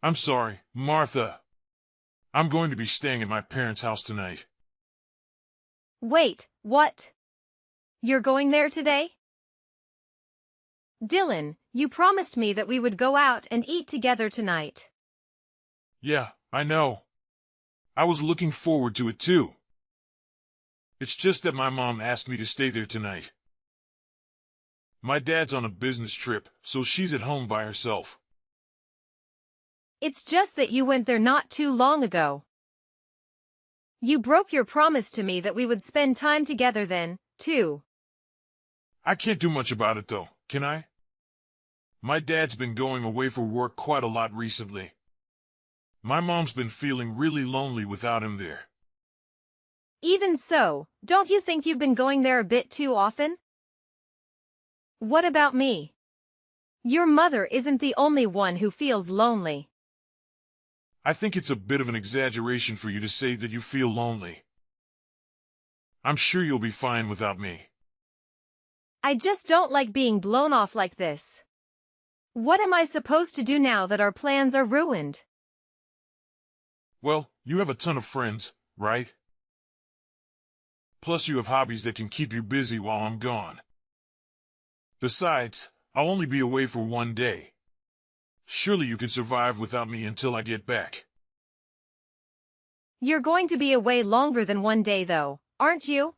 I'm sorry, Martha. I'm going to be staying at my parents' house tonight. Wait, what? You're going there today? Dylan, you promised me that we would go out and eat together tonight. Yeah, I know. I was looking forward to it too. It's just that my mom asked me to stay there tonight. My dad's on a business trip, so she's at home by herself. It's just that you went there not too long ago. You broke your promise to me that we would spend time together then, too. I can't do much about it though, can I? My dad's been going away for work quite a lot recently. My mom's been feeling really lonely without him there. Even so, don't you think you've been going there a bit too often? What about me? Your mother isn't the only one who feels lonely. I think it's a bit of an exaggeration for you to say that you feel lonely. I'm sure you'll be fine without me. I just don't like being blown off like this. What am I supposed to do now that our plans are ruined? Well, you have a ton of friends, right? Plus you have hobbies that can keep you busy while I'm gone. Besides, I'll only be away for one day. Surely you can survive without me until I get back. You're going to be away longer than one day though, aren't you?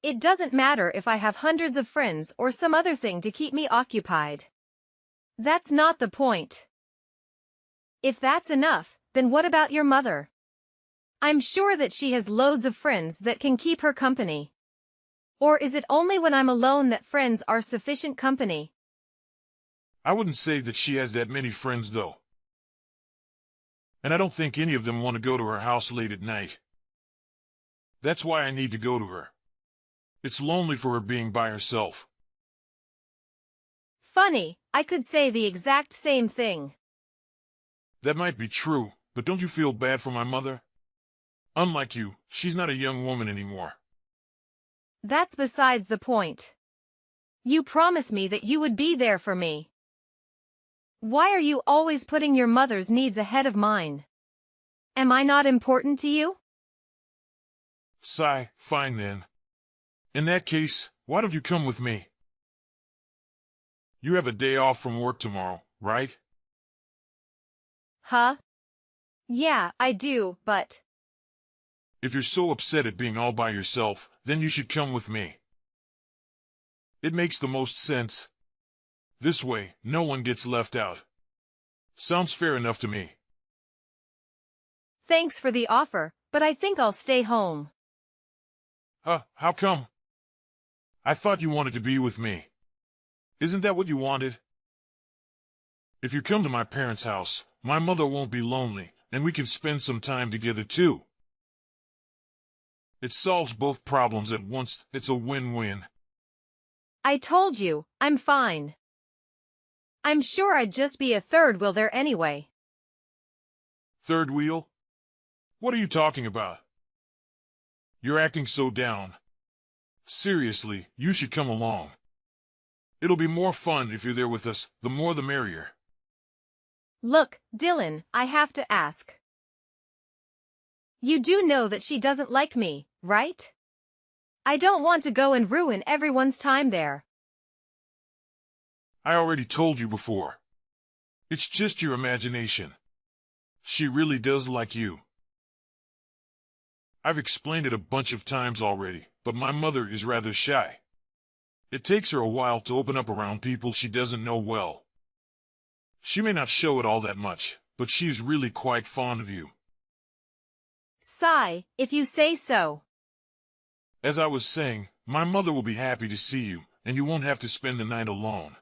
It doesn't matter if I have hundreds of friends or some other thing to keep me occupied. That's not the point. If that's enough, then what about your mother? I'm sure that she has loads of friends that can keep her company. Or is it only when I'm alone that friends are sufficient company? I wouldn't say that she has that many friends though. And I don't think any of them want to go to her house late at night. That's why I need to go to her. It's lonely for her being by herself. Funny, I could say the exact same thing. That might be true, but don't you feel bad for my mother? Unlike you, she's not a young woman anymore. That's besides the point. You promised me that you would be there for me. Why are you always putting your mother's needs ahead of mine? Am I not important to you? Sigh, fine then. In that case, why don't you come with me? You have a day off from work tomorrow, right? Huh? Yeah, I do, but... If you're so upset at being all by yourself, then you should come with me. It makes the most sense. This way, no one gets left out. Sounds fair enough to me. Thanks for the offer, but I think I'll stay home. How come? I thought you wanted to be with me. Isn't that what you wanted? If you come to my parents' house, my mother won't be lonely, and we can spend some time together too. It solves both problems at once. It's a win-win. I told you, I'm fine. I'm sure I'd just be a third wheel there anyway. Third wheel? What are you talking about? You're acting so down. Seriously, you should come along. It'll be more fun if you're there with us, the more the merrier. Look, Dylan, I have to ask. You do know that she doesn't like me, right? I don't want to go and ruin everyone's time there. I already told you before. It's just your imagination. She really does like you. I've explained it a bunch of times already, but my mother is rather shy. It takes her a while to open up around people she doesn't know well. She may not show it all that much, but she's really quite fond of you. Sigh, if you say so. As I was saying, my mother will be happy to see you, and you won't have to spend the night alone.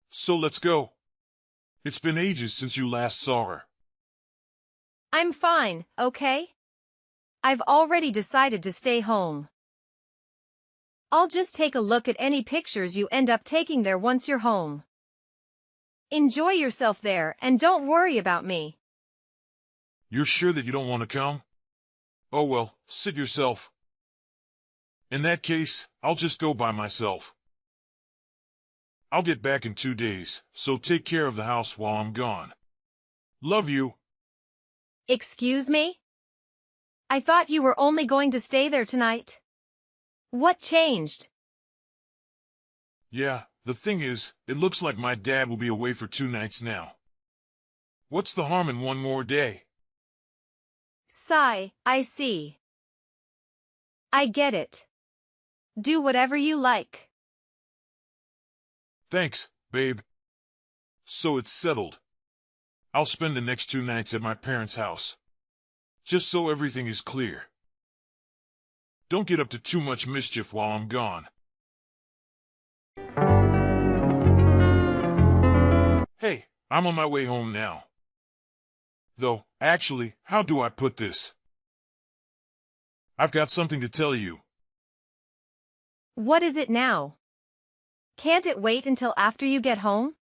So let's go. It's been ages since you last saw her. I'm fine, okay? I've already decided to stay home. I'll just take a look at any pictures you end up taking there once you're home. Enjoy yourself there and don't worry about me. You're sure that you don't want to come? Oh well, sit yourself. In that case, I'll just go by myself. I'll get back in 2 days, so take care of the house while I'm gone. Love you. Excuse me? I thought you were only going to stay there tonight. What changed? Yeah, the thing is, it looks like my dad will be away for 2 nights now. What's the harm in one more day? Sigh, I see. I get it. Do whatever you like. Thanks, babe. So it's settled. I'll spend the next 2 nights at my parents' house. Just so everything is clear. Don't get up to too much mischief while I'm gone. Hey, I'm on my way home now. Though, actually, how do I put this? I've got something to tell you. What is it now? Can't it wait until after you get home?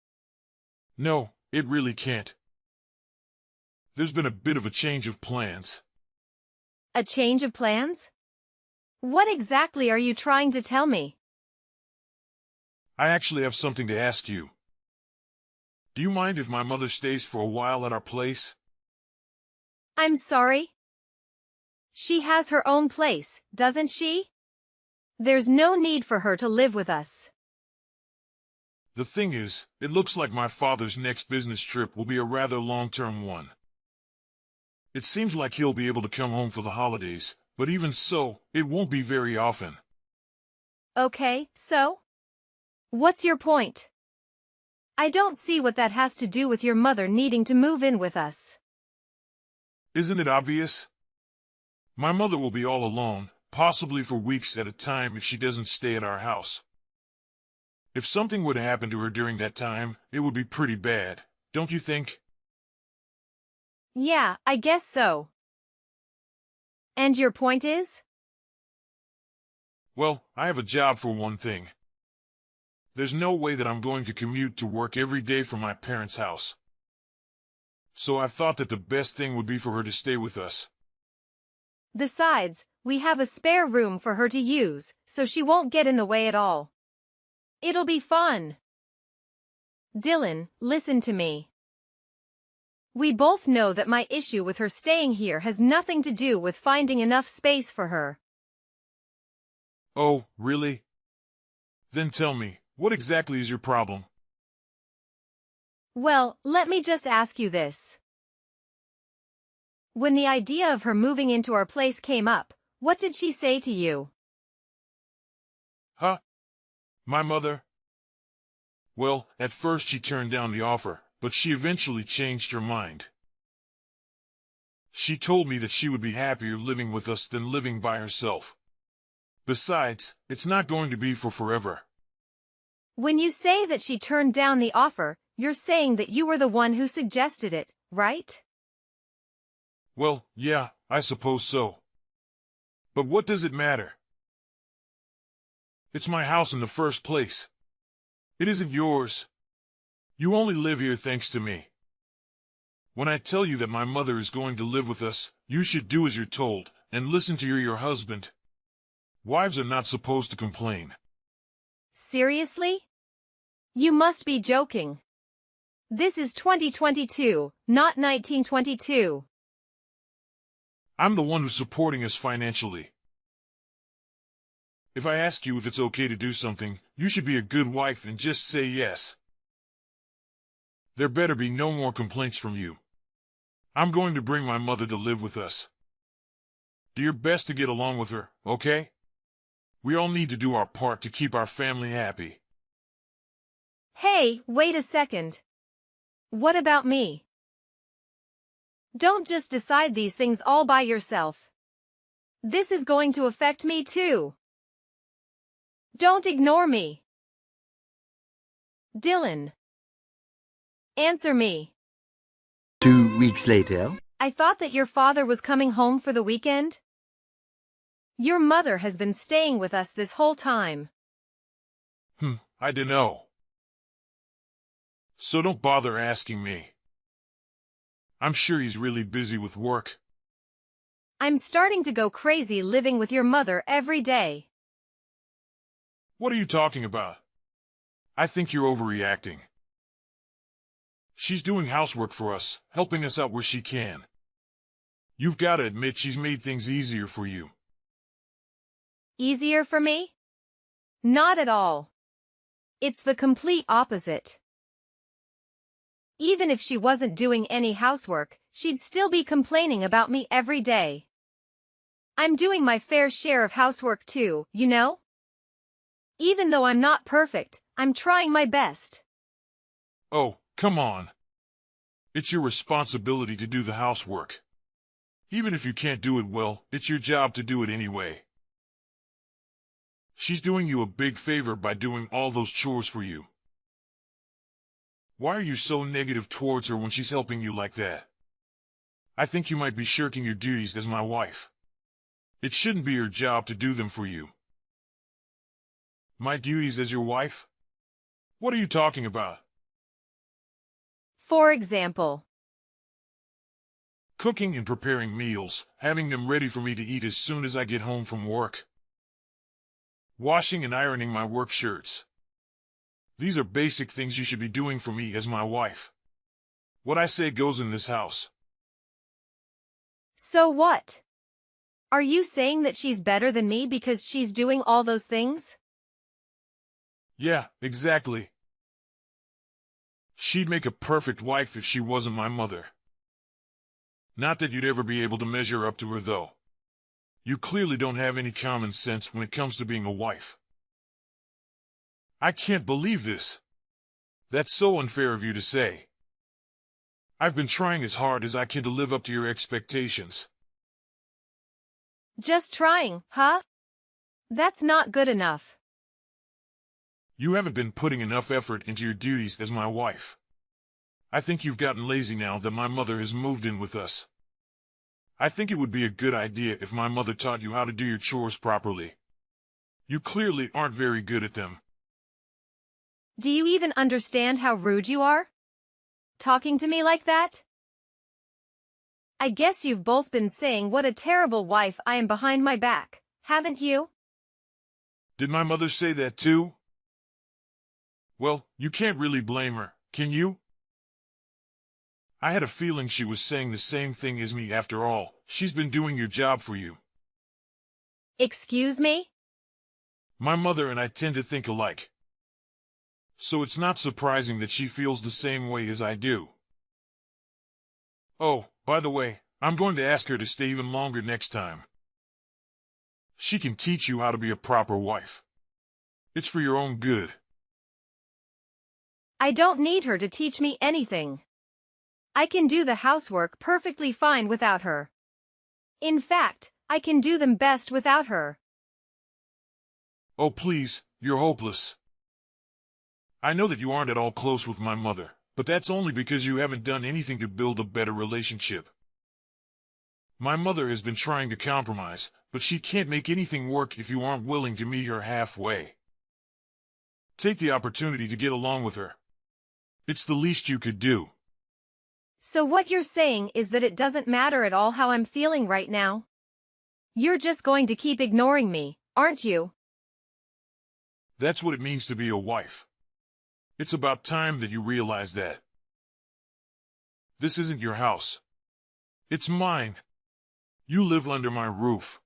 No, it really can't. There's been a bit of a change of plans. A change of plans? What exactly are you trying to tell me? I actually have something to ask you. Do you mind if my mother stays for a while at our place? I'm sorry? She has her own place, doesn't she? There's no need for her to live with us. The thing is, it looks like my father's next business trip will be a rather long-term one. It seems like he'll be able to come home for the holidays, but even so, it won't be very often. Okay, so? What's your point? I don't see what that has to do with your mother needing to move in with us. Isn't it obvious? My mother will be all alone, possibly for weeks at a time if she doesn't stay at our house. If something were to happen to her during that time, it would be pretty bad, don't you think? Yeah, I guess so. And your point is? Well, I have a job for one thing. There's no way that I'm going to commute to work every day from my parents' house. So I thought that the best thing would be for her to stay with us. Besides, we have a spare room for her to use, so she won't get in the way at all. It'll be fun. Dylan, listen to me. We both know that my issue with her staying here has nothing to do with finding enough space for her. Oh, really? Then tell me, what exactly is your problem? Well, let me just ask you this. When the idea of her moving into our place came up, what did she say to you? Huh? My mother? Well, at first she turned down the offer, but she eventually changed her mind. She told me that she would be happier living with us than living by herself. Besides, it's not going to be for forever. When you say that she turned down the offer, you're saying that you were the one who suggested it, right? Well, yeah, I suppose so. But what does it matter? It's my house in the first place. It isn't yours. You only live here thanks to me. When I tell you that my mother is going to live with us, you should do as you're told, and listen to your husband. Wives are not supposed to complain. Seriously? You must be joking. This is 2022, not 1922. I'm the one who's supporting us financially. If I ask you if it's okay to do something, you should be a good wife and just say yes. There better be no more complaints from you. I'm going to bring my mother to live with us. Do your best to get along with her, okay? We all need to do our part to keep our family happy. Hey, wait a second. What about me? Don't just decide these things all by yourself. This is going to affect me too. Don't ignore me. Dylan. Answer me. 2 weeks later. I thought that your father was coming home for the weekend? Your mother has been staying with us this whole time. I dunno. So don't bother asking me. I'm sure he's really busy with work. I'm starting to go crazy living with your mother every day. What are you talking about? I think you're overreacting. She's doing housework for us, helping us out where she can. You've got to admit she's made things easier for you. Easier for me? Not at all. It's the complete opposite. Even if she wasn't doing any housework, she'd still be complaining about me every day. I'm doing my fair share of housework too, you know? Even though I'm not perfect, I'm trying my best. Oh, come on. It's your responsibility to do the housework. Even if you can't do it well, it's your job to do it anyway. She's doing you a big favor by doing all those chores for you. Why are you so negative towards her when she's helping you like that? I think you might be shirking your duties as my wife. It shouldn't be your job to do them for you. My duties as your wife? What are you talking about? For example, Cooking and preparing meals, having them ready for me to eat as soon as I get home from work. Washing and ironing my work shirts. These are basic things you should be doing for me as my wife. What I say goes in this house. so what? Are you saying that she's better than me because she's doing all those things? Yeah, exactly. She'd make a perfect wife if she wasn't my mother. Not that you'd ever be able to measure up to her, though. You clearly don't have any common sense when it comes to being a wife. I can't believe this. That's so unfair of you to say. I've been trying as hard as I can to live up to your expectations. Just trying, huh? That's not good enough. You haven't been putting enough effort into your duties as my wife. I think you've gotten lazy now that my mother has moved in with us. I think it would be a good idea if my mother taught you how to do your chores properly. You clearly aren't very good at them. Do you even understand how rude you are? Talking to me like that? I guess you've both been saying what a terrible wife I am behind my back, haven't you? Did my mother say that too? Well, you can't really blame her, can you? I had a feeling she was saying the same thing as me after all. She's been doing your job for you. Excuse me? My mother and I tend to think alike. So it's not surprising that she feels the same way as I do. Oh, by the way, I'm going to ask her to stay even longer next time. She can teach you how to be a proper wife. It's for your own good. I don't need her to teach me anything. I can do the housework perfectly fine without her. In fact, I can do them best without her. Oh please, you're hopeless. I know that you aren't at all close with my mother, but that's only because you haven't done anything to build a better relationship. My mother has been trying to compromise, but she can't make anything work if you aren't willing to meet her halfway. Take the opportunity to get along with her. It's the least you could do. So what you're saying is that it doesn't matter at all how I'm feeling right now? You're just going to keep ignoring me, aren't you? That's what it means to be a wife. It's about time that you realize that. This isn't your house. It's mine. You live under my roof.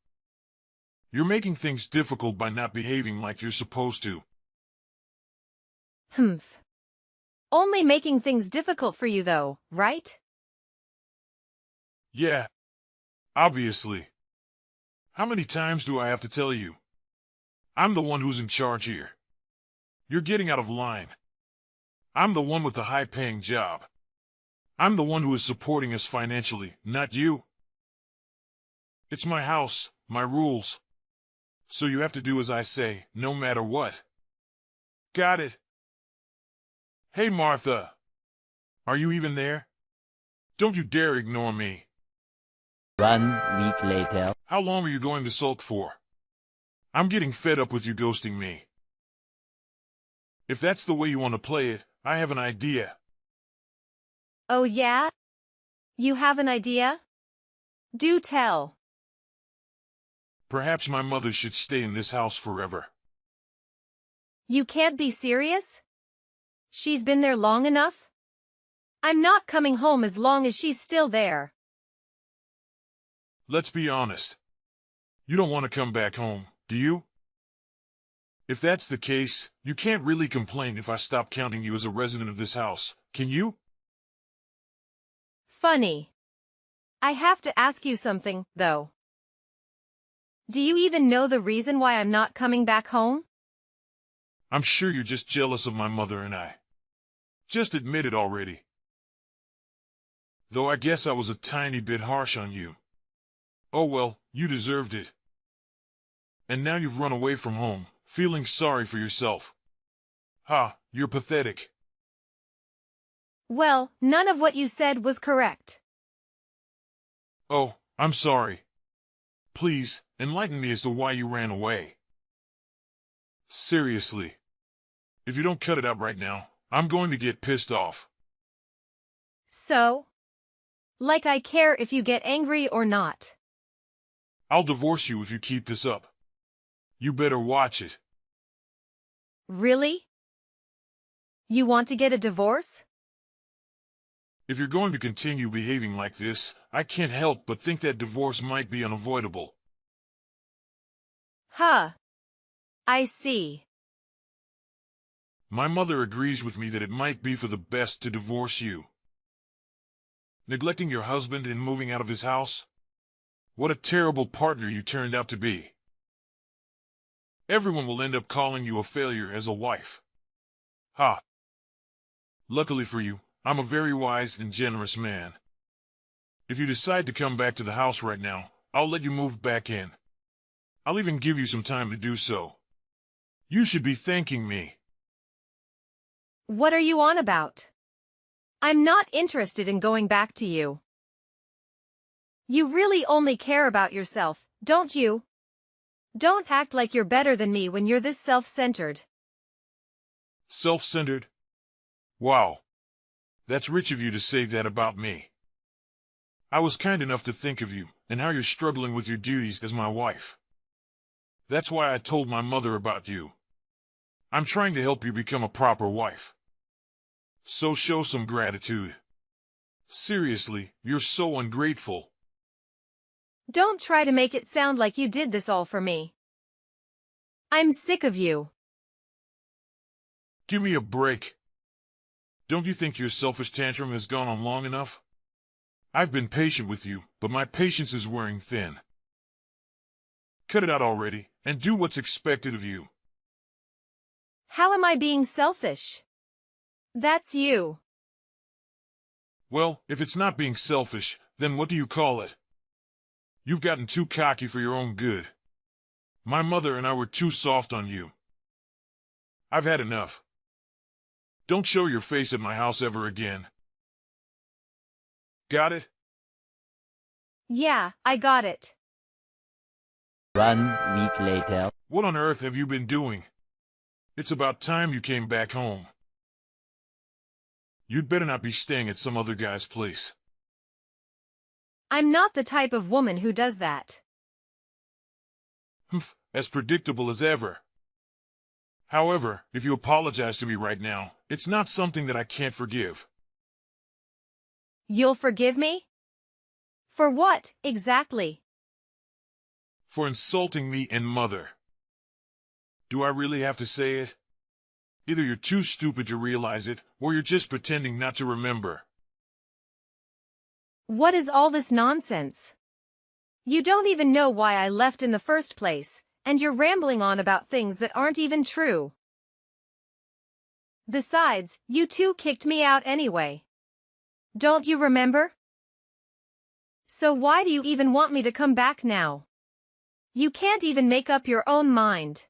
You're making things difficult by not behaving like you're supposed to. Humph. Only making things difficult for you though, right? Yeah. Obviously. How many times do I have to tell you? I'm the one who's in charge here. You're getting out of line. I'm the one with the high-paying job. I'm the one who is supporting us financially, not you. It's my house, my rules. So you have to do as I say, no matter what. Got it? Hey, Martha. Are you even there? Don't you dare ignore me. 1 week later. How long are you going to sulk for? I'm getting fed up with you ghosting me. If that's the way you want to play it, I have an idea. Oh yeah? You have an idea? Do tell. Perhaps my mother should stay in this house forever. You can't be serious? She's been there long enough? I'm not coming home as long as she's still there. Let's be honest. You don't want to come back home, do you? If that's the case, you can't really complain if I stop counting you as a resident of this house, can you? Funny. I have to ask you something, though. Do you even know the reason why I'm not coming back home? I'm sure you're just jealous of my mother and I. Just admit it already. Though I guess I was a tiny bit harsh on you. Oh well, you deserved it. And now you've run away from home, feeling sorry for yourself. Ha, you're pathetic. Well, none of what you said was correct. Oh, I'm sorry. Please, enlighten me as to why you ran away. Seriously. If you don't cut it out right now, I'm going to get pissed off. So? Like I care if you get angry or not. I'll divorce you if you keep this up. You better watch it. Really? You want to get a divorce? If you're going to continue behaving like this, I can't help but think that divorce might be unavoidable. Huh. I see. My mother agrees with me that it might be for the best to divorce you. Neglecting your husband and moving out of his house? What a terrible partner you turned out to be. Everyone will end up calling you a failure as a wife. Ha. Luckily for you, I'm a very wise and generous man. If you decide to come back to the house right now, I'll let you move back in. I'll even give you some time to do so. You should be thanking me. What are you on about? I'm not interested in going back to you. You really only care about yourself, don't you? Don't act like you're better than me when you're this self-centered. Self-centered? Wow. That's rich of you to say that about me. I was kind enough to think of you, and how you're struggling with your duties as my wife. That's why I told my mother about you. I'm trying to help you become a proper wife. So show some gratitude. Seriously, you're so ungrateful. Don't try to make it sound like you did this all for me. I'm sick of you. Give me a break. Don't you think your selfish tantrum has gone on long enough? I've been patient with you, but my patience is wearing thin. Cut it out already, and do what's expected of you. How am I being selfish? That's you. Well, if it's not being selfish, then what do you call it? You've gotten too cocky for your own good. My mother and I were too soft on you. I've had enough. Don't show your face at my house ever again. Got it? Yeah, I got it. 1 week later. What on earth have you been doing? It's about time you came back home. You'd better not be staying at some other guy's place. I'm not the type of woman who does that. Humph, as predictable as ever. However, if you apologize to me right now, it's not something that I can't forgive. You'll forgive me? For what, exactly? For insulting me and Mother. Do I really have to say it? Either you're too stupid to realize it, or you're just pretending not to remember. What is all this nonsense? You don't even know why I left in the first place, and you're rambling on about things that aren't even true. Besides, you two kicked me out anyway. Don't you remember? So why do you even want me to come back now? You can't even make up your own mind.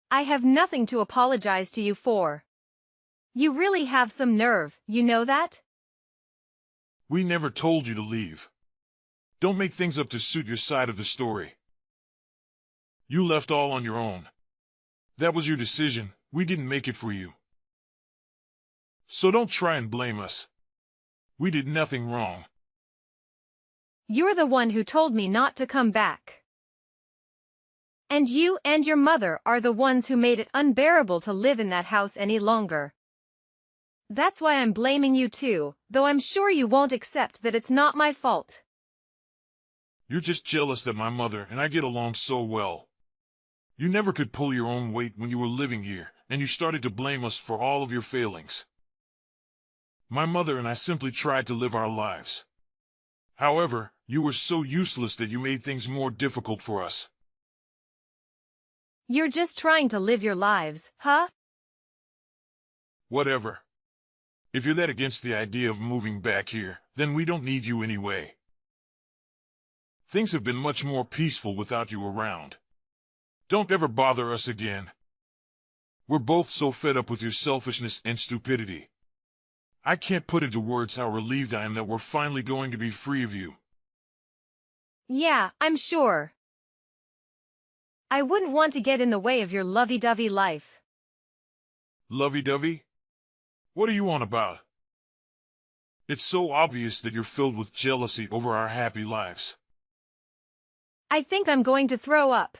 I have nothing to apologize to you for. You really have some nerve, you know that? We never told you to leave. Don't make things up to suit your side of the story. You left all on your own. That was your decision, we didn't make it for you. So don't try and blame us. We did nothing wrong. You're the one who told me not to come back. And you and your mother are the ones who made it unbearable to live in that house any longer. That's why I'm blaming you too, though I'm sure you won't accept that it's not my fault. You're just jealous that my mother and I get along so well. You never could pull your own weight when you were living here, and you started to blame us for all of your failings. My mother and I simply tried to live our lives. However, you were so useless that you made things more difficult for us. You're just trying to live your lives, huh? Whatever. If you're that against the idea of moving back here, then we don't need you anyway. Things have been much more peaceful without you around. Don't ever bother us again. We're both so fed up with your selfishness and stupidity. I can't put into words how relieved I am that we're finally going to be free of you. Yeah, I'm sure. I wouldn't want to get in the way of your lovey-dovey life. Lovey-dovey? What are you on about? It's so obvious that you're filled with jealousy over our happy lives. I think I'm going to throw up.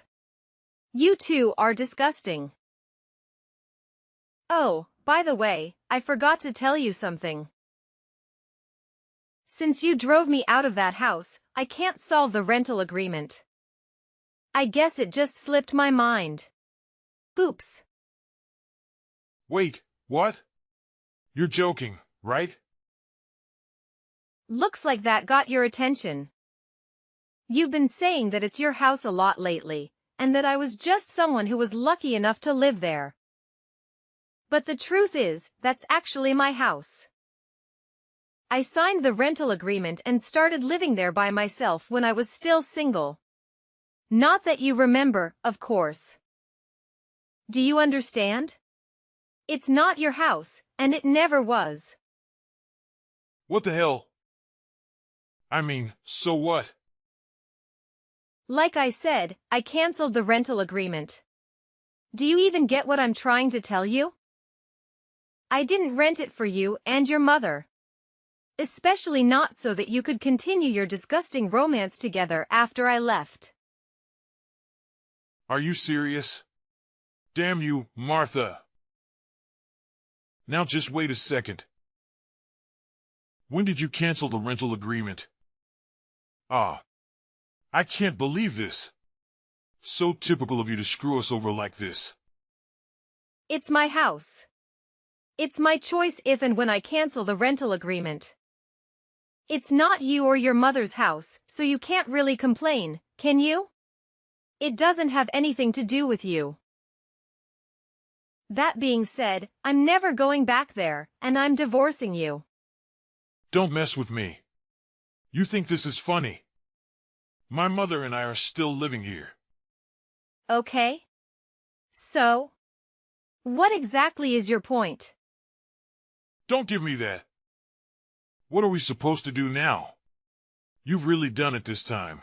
You two are disgusting. Oh, by the way, I forgot to tell you something. Since you drove me out of that house, I can't solve the rental agreement. I guess it just slipped my mind. Oops. Wait, what? You're joking, right? Looks like that got your attention. You've been saying that it's your house a lot lately, and that I was just someone who was lucky enough to live there. But the truth is, that's actually my house. I signed the rental agreement and started living there by myself when I was still single. Not that you remember, of course. Do you understand? It's not your house, and it never was. What the hell? I mean, so what? Like I said, I canceled the rental agreement. Do you even get what I'm trying to tell you? I didn't rent it for you and your mother. Especially not so that you could continue your disgusting romance together after I left. Are you serious? Damn you, Martha. Now just wait a second. When did you cancel the rental agreement? I can't believe this. So typical of you to screw us over like this. It's my house. It's my choice if and when I cancel the rental agreement. It's not you or your mother's house, so you can't really complain, can you? It doesn't have anything to do with you. That being said, I'm never going back there, and I'm divorcing you. Don't mess with me. You think this is funny? My mother and I are still living here. Okay. So, what exactly is your point? Don't give me that. What are we supposed to do now? You've really done it this time.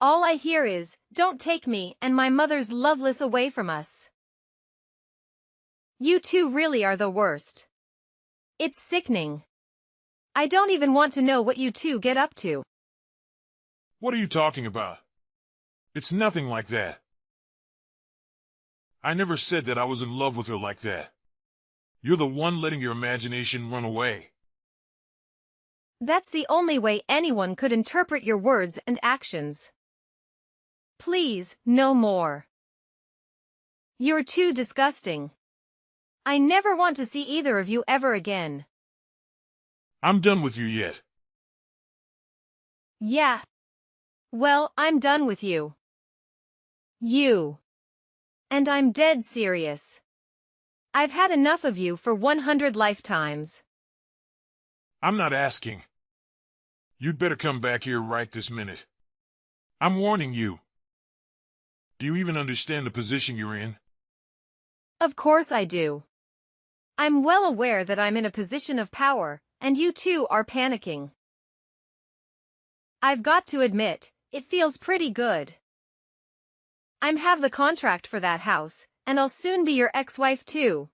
All I hear is, don't take me and my mother's Loveless away from us. You two really are the worst. It's sickening. I don't even want to know what you two get up to. What are you talking about? It's nothing like that. I never said that I was in love with her like that. You're the one letting your imagination run away. That's the only way anyone could interpret your words and actions. Please, no more. You're too disgusting. I never want to see either of you ever again. I'm done with you yet. Yeah. Well, I'm done with you. You. And I'm dead serious. I've had enough of you for 100 lifetimes. I'm not asking. You'd better come back here right this minute. I'm warning you. Do you even understand the position you're in? Of course I do. I'm well aware that I'm in a position of power, and you two are panicking. I've got to admit, it feels pretty good. I'm have the contract for that house, and I'll soon be your ex-wife too.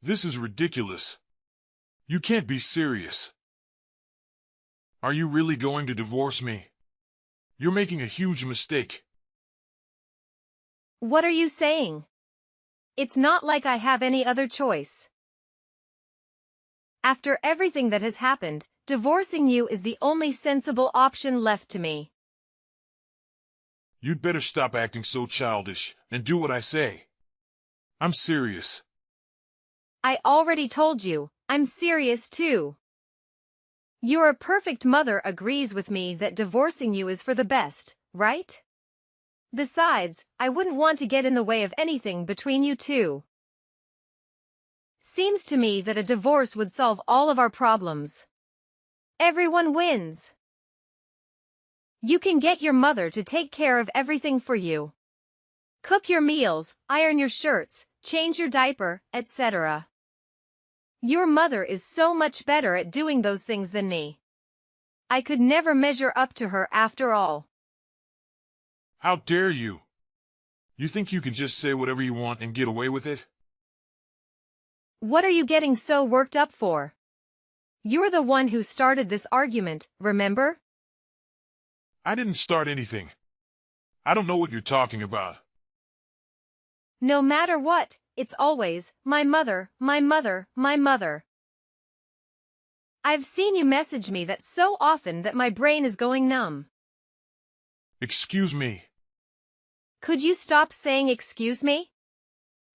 This is ridiculous. You can't be serious. Are you really going to divorce me? You're making a huge mistake. What are you saying? It's not like I have any other choice. After everything that has happened, divorcing you is the only sensible option left to me. You'd better stop acting so childish and do what I say. I'm serious. I already told you, I'm serious too. Your perfect mother agrees with me that divorcing you is for the best, right? Besides, I wouldn't want to get in the way of anything between you two. Seems to me that a divorce would solve all of our problems. Everyone wins. You can get your mother to take care of everything for you. Cook your meals, iron your shirts, change your diaper, etc. Your mother is so much better at doing those things than me. I could never measure up to her after all. How dare you? You think you can just say whatever you want and get away with it? What are you getting so worked up for? You're the one who started this argument, remember? I didn't start anything. I don't know what you're talking about. No matter what, it's always, my mother, my mother, my mother. I've seen you message me that so often that my brain is going numb. Excuse me. Could you stop saying excuse me?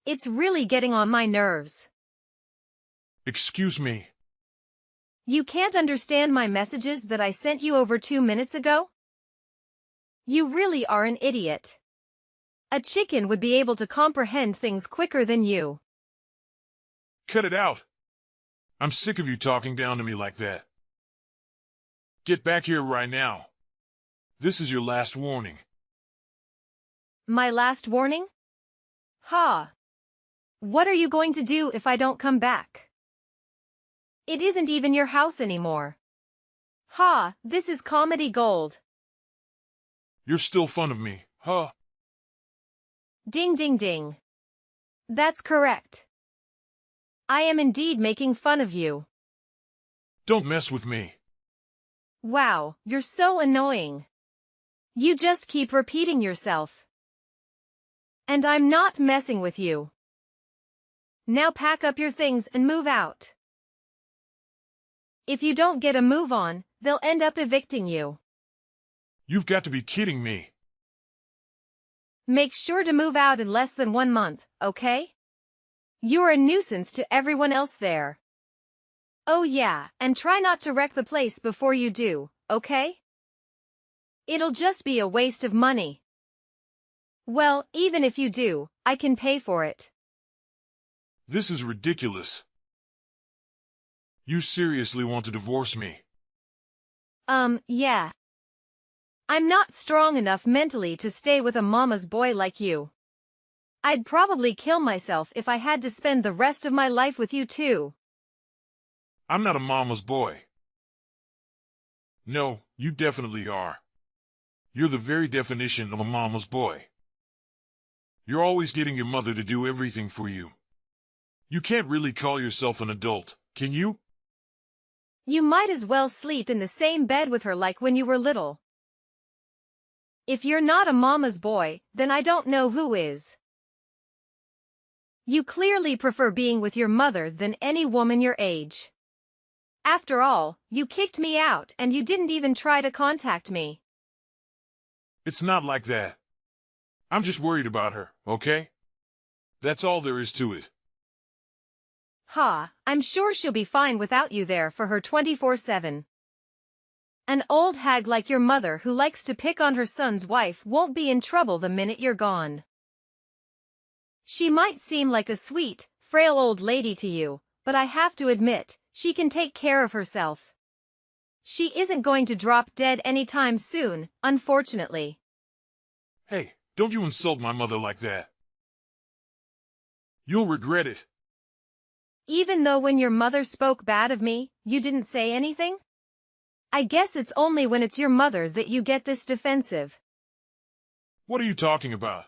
It's really getting on my nerves. Excuse me. You can't understand my messages that I sent you over 2 minutes ago? You really are an idiot. A chicken would be able to comprehend things quicker than you. Cut it out. I'm sick of you talking down to me like that. Get back here right now. This is your last warning. My last warning? Ha! What are you going to do if I don't come back? It isn't even your house anymore. Ha! This is comedy gold. You're still fun of me, huh? Ding ding ding. That's correct. I am indeed making fun of you. Don't mess with me. Wow, you're so annoying. You just keep repeating yourself. And I'm not messing with you. Now pack up your things and move out. If you don't get a move on, they'll end up evicting you. You've got to be kidding me. Make sure to move out in less than 1 month, okay? You're a nuisance to everyone else there. Oh yeah, and try not to wreck the place before you do, okay? It'll just be a waste of money. Well, even if you do, I can pay for it. This is ridiculous. You seriously want to divorce me? Yeah. I'm not strong enough mentally to stay with a mama's boy like you. I'd probably kill myself if I had to spend the rest of my life with you too. I'm not a mama's boy. No, you definitely are. You're the very definition of a mama's boy. You're always getting your mother to do everything for you. You can't really call yourself an adult, can you? You might as well sleep in the same bed with her like when you were little. If you're not a mama's boy, then I don't know who is. You clearly prefer being with your mother than any woman your age. After all, you kicked me out and you didn't even try to contact me. It's not like that. I'm just worried about her, okay? That's all there is to it. Ha, I'm sure she'll be fine without you there for her 24/7. An old hag like your mother who likes to pick on her son's wife won't be in trouble the minute you're gone. She might seem like a sweet, frail old lady to you, but I have to admit, she can take care of herself. She isn't going to drop dead anytime soon, unfortunately. Hey, don't you insult my mother like that. You'll regret it. Even though when your mother spoke bad of me, you didn't say anything? I guess it's only when it's your mother that you get this defensive. What are you talking about?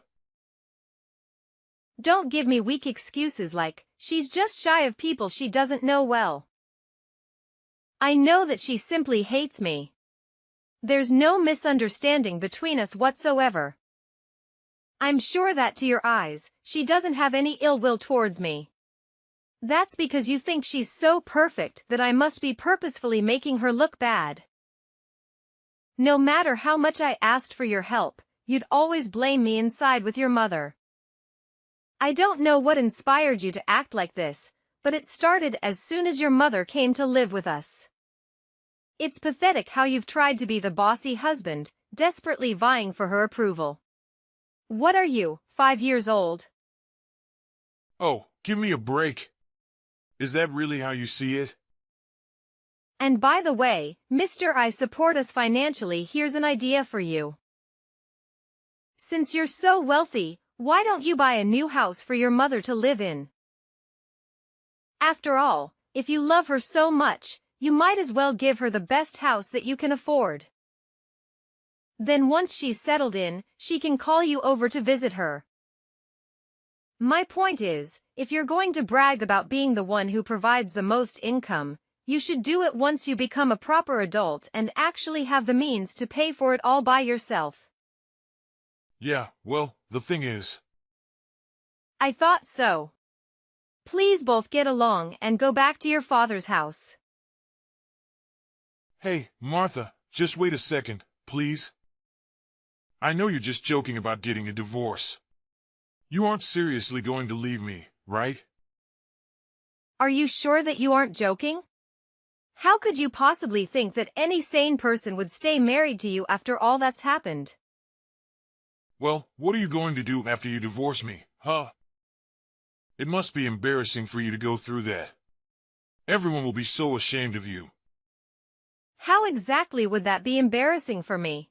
Don't give me weak excuses like, she's just shy of people she doesn't know well. I know that she simply hates me. There's no misunderstanding between us whatsoever. I'm sure that to your eyes, she doesn't have any ill will towards me. That's because you think she's so perfect that I must be purposefully making her look bad. No matter how much I asked for your help, you'd always blame me inside with your mother. I don't know what inspired you to act like this, but it started as soon as your mother came to live with us. It's pathetic how you've tried to be the bossy husband, desperately vying for her approval. What are you, 5 years old? Oh, give me a break. Is that really how you see it? And by the way, Mr. I support us financially. Here's an idea for you. Since you're so wealthy, why don't you buy a new house for your mother to live in? After all, if you love her so much, you might as well give her the best house that you can afford. Then once she's settled in, she can call you over to visit her. My point is, if you're going to brag about being the one who provides the most income, you should do it once you become a proper adult and actually have the means to pay for it all by yourself. Yeah, well, the thing is... I thought so. Please both get along and go back to your father's house. Hey, Martha, just wait a second, please. I know you're just joking about getting a divorce. You aren't seriously going to leave me, right? Are you sure that you aren't joking? How could you possibly think that any sane person would stay married to you after all that's happened? Well, what are you going to do after you divorce me, huh? It must be embarrassing for you to go through that. Everyone will be so ashamed of you. How exactly would that be embarrassing for me?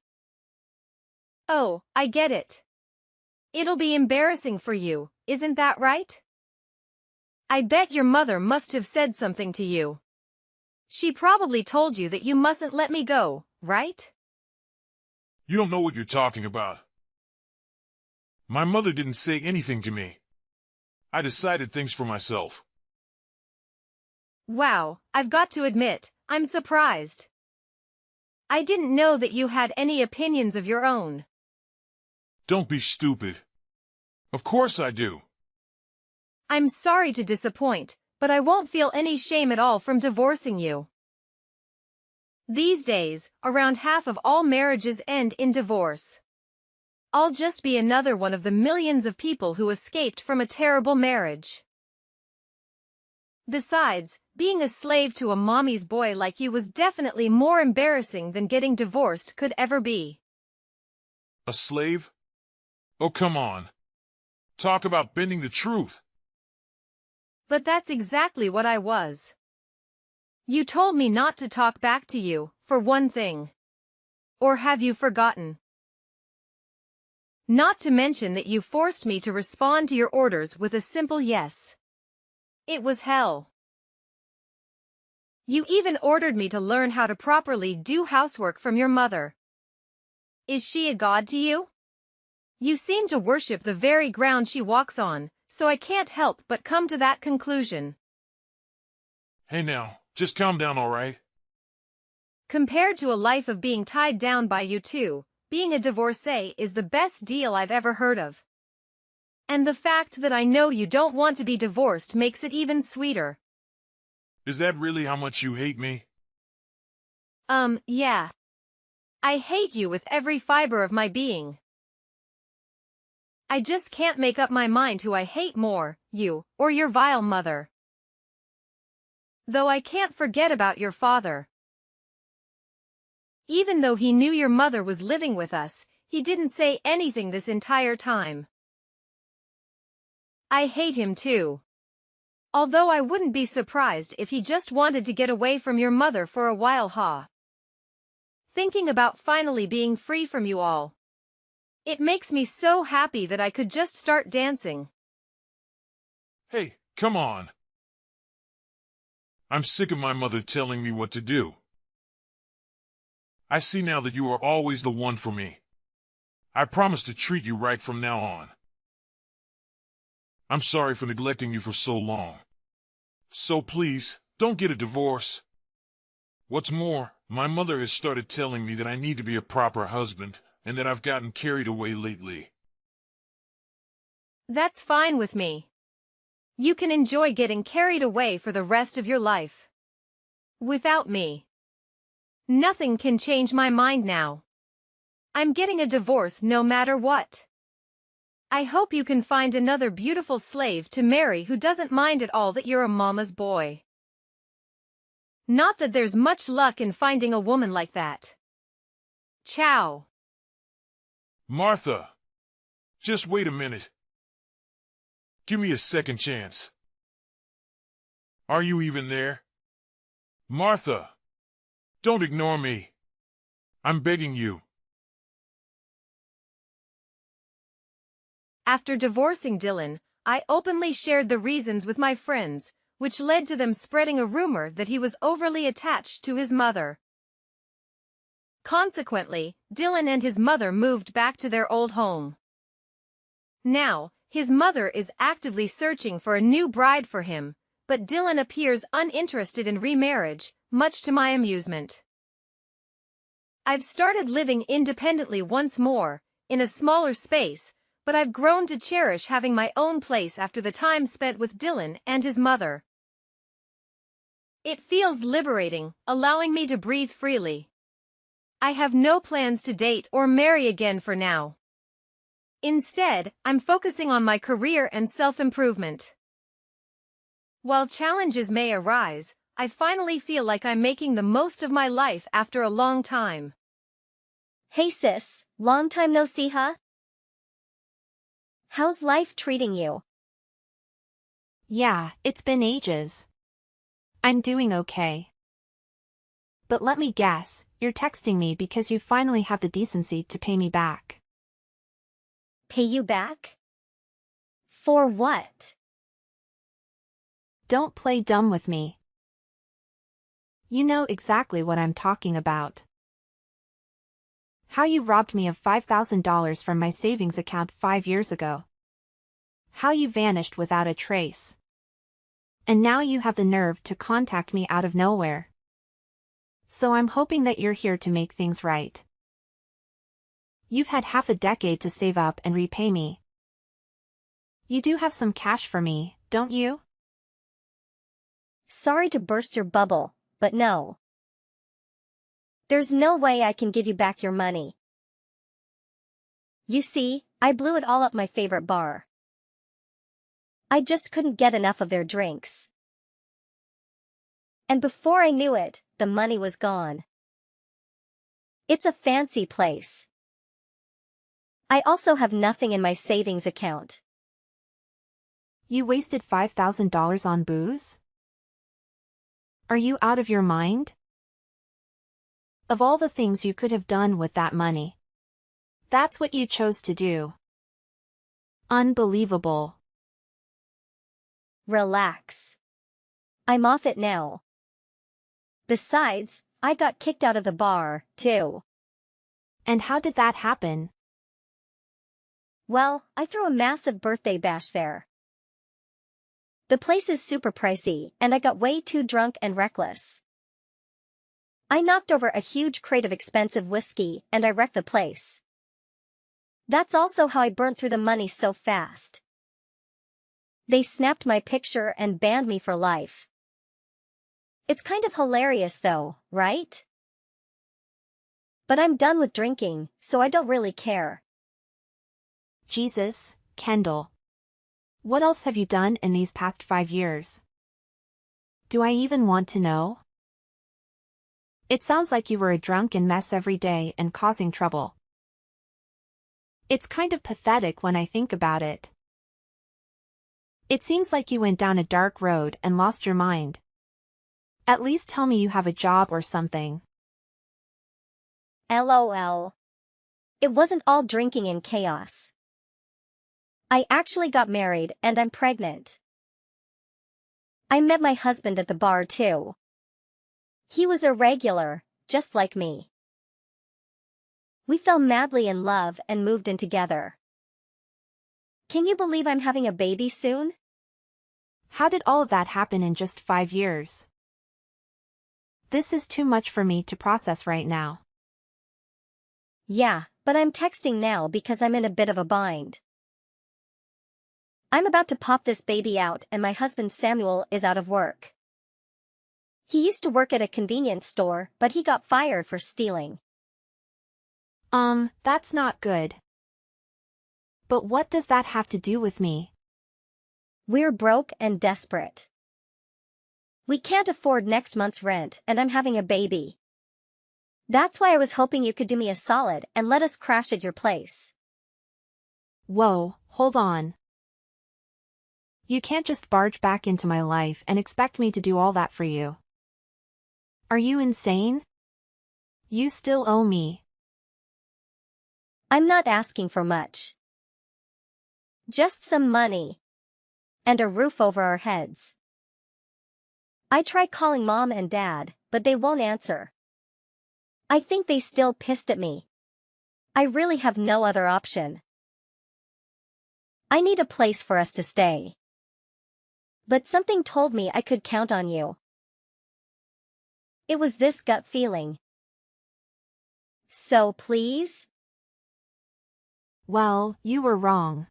Oh, I get it. It'll be embarrassing for you, isn't that right? I bet your mother must have said something to you. She probably told you that you mustn't let me go, right? You don't know what you're talking about. My mother didn't say anything to me. I decided things for myself. Wow, I've got to admit, I'm surprised. I didn't know that you had any opinions of your own. Don't be stupid. Of course I do. I'm sorry to disappoint, but I won't feel any shame at all from divorcing you. These days, around half of all marriages end in divorce. I'll just be another one of the millions of people who escaped from a terrible marriage. Besides, being a slave to a mommy's boy like you was definitely more embarrassing than getting divorced could ever be. A slave? Oh, come on. Talk about bending the truth. But that's exactly what I was. You told me not to talk back to you, for one thing. Or have you forgotten? Not to mention that you forced me to respond to your orders with a simple yes. It was hell. You even ordered me to learn how to properly do housework from your mother. Is she a god to you? You seem to worship the very ground she walks on, so I can't help but come to that conclusion. Hey now, just calm down, all right? Compared to a life of being tied down by you two, being a divorcee is the best deal I've ever heard of. And the fact that I know you don't want to be divorced makes it even sweeter. Is that really how much you hate me? Yeah. I hate you with every fiber of my being. I just can't make up my mind who I hate more, you, or your vile mother. Though I can't forget about your father. Even though he knew your mother was living with us, he didn't say anything this entire time. I hate him too. Although I wouldn't be surprised if he just wanted to get away from your mother for a while, huh? Thinking about finally being free from you all. It makes me so happy that I could just start dancing. Hey, come on. I'm sick of my mother telling me what to do. I see now that you are always the one for me. I promise to treat you right from now on. I'm sorry for neglecting you for so long. So please, don't get a divorce. What's more, my mother has started telling me that I need to be a proper husband, and that I've gotten carried away lately. That's fine with me. You can enjoy getting carried away for the rest of your life. Without me. Nothing can change my mind now. I'm getting a divorce no matter what. I hope you can find another beautiful slave to marry who doesn't mind at all that you're a mama's boy. Not that there's much luck in finding a woman like that. Ciao. Martha, just wait a minute. Give me a second chance. Are you even there? Martha, don't ignore me. I'm begging you. After divorcing Dylan, I openly shared the reasons with my friends, which led to them spreading a rumor that he was overly attached to his mother. Consequently, Dylan and his mother moved back to their old home. Now, his mother is actively searching for a new bride for him, but Dylan appears uninterested in remarriage, much to my amusement. I've started living independently once more, in a smaller space, but I've grown to cherish having my own place after the time spent with Dylan and his mother. It feels liberating, allowing me to breathe freely. I have no plans to date or marry again for now. Instead, I'm focusing on my career and self-improvement. While challenges may arise, I finally feel like I'm making the most of my life after a long time. Hey sis, long time no see, huh? How's life treating you? Yeah, it's been ages. I'm doing okay. But let me guess, you're texting me because you finally have the decency to pay me back. Pay you back? For what? Don't play dumb with me. You know exactly what I'm talking about. How you robbed me of $5,000 from my savings account 5 years ago. How you vanished without a trace. And now you have the nerve to contact me out of nowhere. So I'm hoping that you're here to make things right. You've had half a decade to save up and repay me. You do have some cash for me, don't you? Sorry to burst your bubble, but no. There's no way I can give you back your money. You see, I blew it all at my favorite bar. I just couldn't get enough of their drinks. And before I knew it, the money was gone. It's a fancy place. I also have nothing in my savings account. You wasted $5,000 on booze? Are you out of your mind? Of all the things you could have done with that money, that's what you chose to do. Unbelievable. Relax. I'm off it now. Besides, I got kicked out of the bar, too. And how did that happen? Well, I threw a massive birthday bash there. The place is super pricey, and I got way too drunk and reckless. I knocked over a huge crate of expensive whiskey, and I wrecked the place. That's also how I burnt through the money so fast. They snapped my picture and banned me for life. It's kind of hilarious though, right? But I'm done with drinking, so I don't really care. Jesus, Kendall. What else have you done in these past 5 years? Do I even want to know? It sounds like you were a drunken mess every day and causing trouble. It's kind of pathetic when I think about it. It seems like you went down a dark road and lost your mind. At least tell me you have a job or something. LOL. It wasn't all drinking and chaos. I actually got married and I'm pregnant. I met my husband at the bar too. He was irregular, just like me. We fell madly in love and moved in together. Can you believe I'm having a baby soon? How did all of that happen in just 5 years? This is too much for me to process right now. Yeah, but I'm texting now because I'm in a bit of a bind. I'm about to pop this baby out and my husband Samuel is out of work. He used to work at a convenience store, but he got fired for stealing. That's not good. But what does that have to do with me? We're broke and desperate. We can't afford next month's rent and I'm having a baby. That's why I was hoping you could do me a solid and let us crash at your place. Whoa, hold on. You can't just barge back into my life and expect me to do all that for you. Are you insane? You still owe me. I'm not asking for much. Just some money. And a roof over our heads. I tried calling Mom and Dad, but they won't answer. I think they still pissed at me. I really have no other option. I need a place for us to stay. But something told me I could count on you. It was this gut feeling. So please? Well, you were wrong.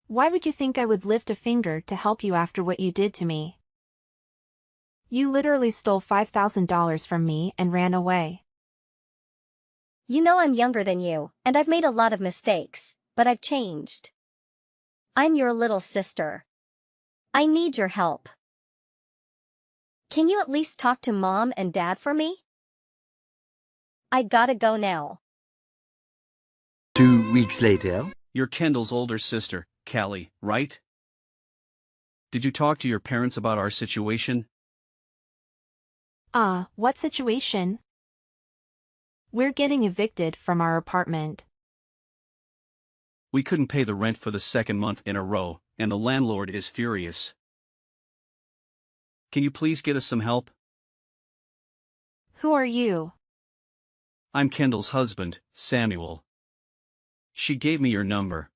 Why would you think I would lift a finger to help you after what you did to me? You literally stole $5,000 from me and ran away. You know I'm younger than you, and I've made a lot of mistakes, but I've changed. I'm your little sister. I need your help. Can you at least talk to Mom and Dad for me? I gotta go now. 2 weeks later. You're Kendall's older sister, Callie, right? Did you talk to your parents about our situation? What situation? We're getting evicted from our apartment. We couldn't pay the rent for the second month in a row, and the landlord is furious. Can you please get us some help? Who are you? I'm Kendall's husband, Samuel. She gave me your number.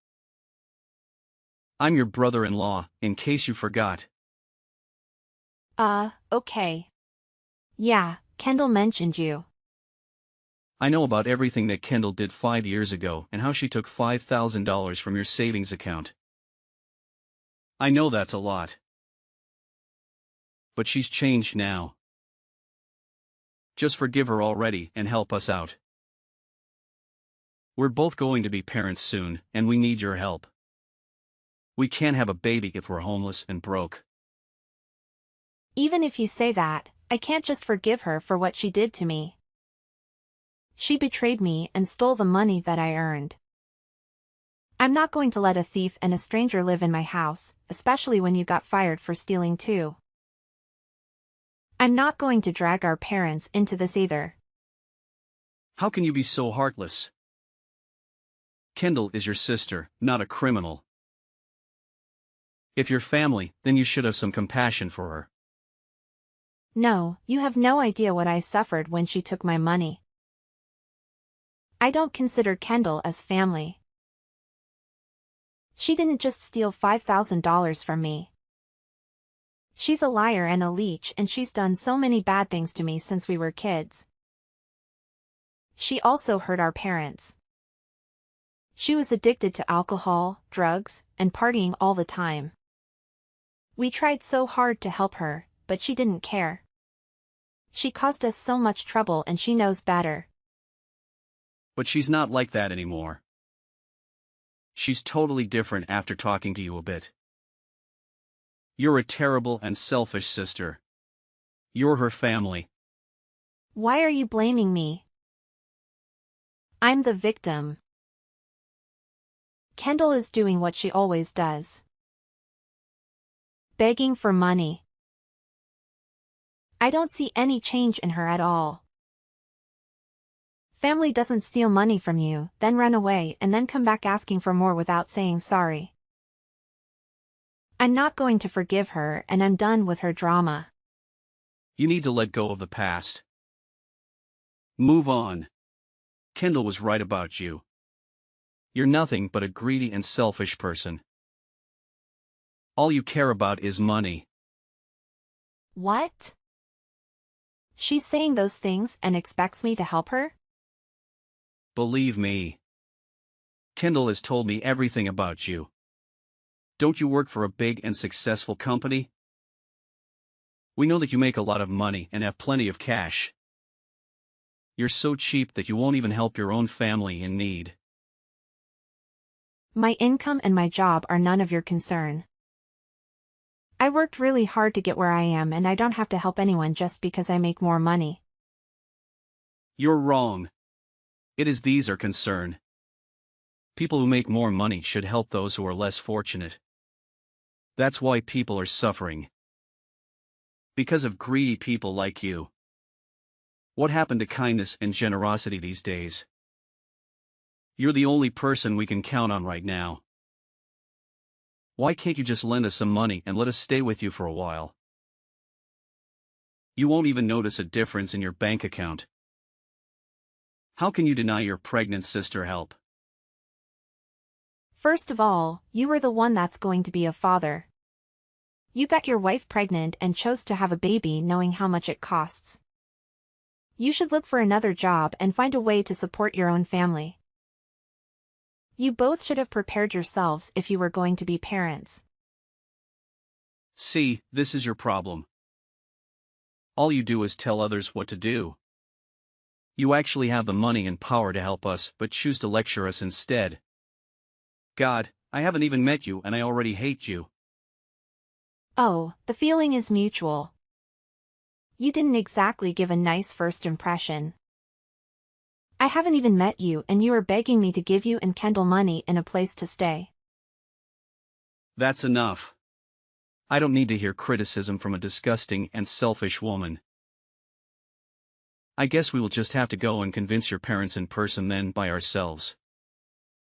I'm your brother-in-law, in case you forgot. Okay. Yeah, Kendall mentioned you. I know about everything that Kendall did 5 years ago and how she took $5,000 from your savings account. I know that's a lot. But she's changed now. Just forgive her already and help us out. We're both going to be parents soon, and we need your help. We can't have a baby if we're homeless and broke. Even if you say that, I can't just forgive her for what she did to me. She betrayed me and stole the money that I earned. I'm not going to let a thief and a stranger live in my house, especially when you got fired for stealing too. I'm not going to drag our parents into this either. How can you be so heartless? Kendall is your sister, not a criminal. If you're family, then you should have some compassion for her. No, you have no idea what I suffered when she took my money. I don't consider Kendall as family. She didn't just steal $5,000 from me. She's a liar and a leech, and she's done so many bad things to me since we were kids. She also hurt our parents. She was addicted to alcohol, drugs, and partying all the time. We tried so hard to help her, but she didn't care. She caused us so much trouble and she knows better. But she's not like that anymore. She's totally different after talking to you a bit. You're a terrible and selfish sister. You're her family. Why are you blaming me? I'm the victim. Kendall is doing what she always does. Begging for money. I don't see any change in her at all. Family doesn't steal money from you, then run away and then come back asking for more without saying sorry. I'm not going to forgive her and I'm done with her drama. You need to let go of the past. Move on. Kendall was right about you. You're nothing but a greedy and selfish person. All you care about is money. What? She's saying those things and expects me to help her? Believe me. Kendall has told me everything about you. Don't you work for a big and successful company? We know that you make a lot of money and have plenty of cash. You're so cheap that you won't even help your own family in need. My income and my job are none of your concern. I worked really hard to get where I am and I don't have to help anyone just because I make more money. You're wrong. It is these our concern. People who make more money should help those who are less fortunate. That's why people are suffering. Because of greedy people like you. What happened to kindness and generosity these days? You're the only person we can count on right now. Why can't you just lend us some money and let us stay with you for a while? You won't even notice a difference in your bank account. How can you deny your pregnant sister help? First of all, you were the one that's going to be a father. You got your wife pregnant and chose to have a baby knowing how much it costs. You should look for another job and find a way to support your own family. You both should have prepared yourselves if you were going to be parents. See, this is your problem. All you do is tell others what to do. You actually have the money and power to help us, but choose to lecture us instead. God, I haven't even met you and I already hate you. Oh, the feeling is mutual. You didn't exactly give a nice first impression. I haven't even met you and you are begging me to give you and Kendall money and a place to stay. That's enough. I don't need to hear criticism from a disgusting and selfish woman. I guess we will just have to go and convince your parents in person then by ourselves.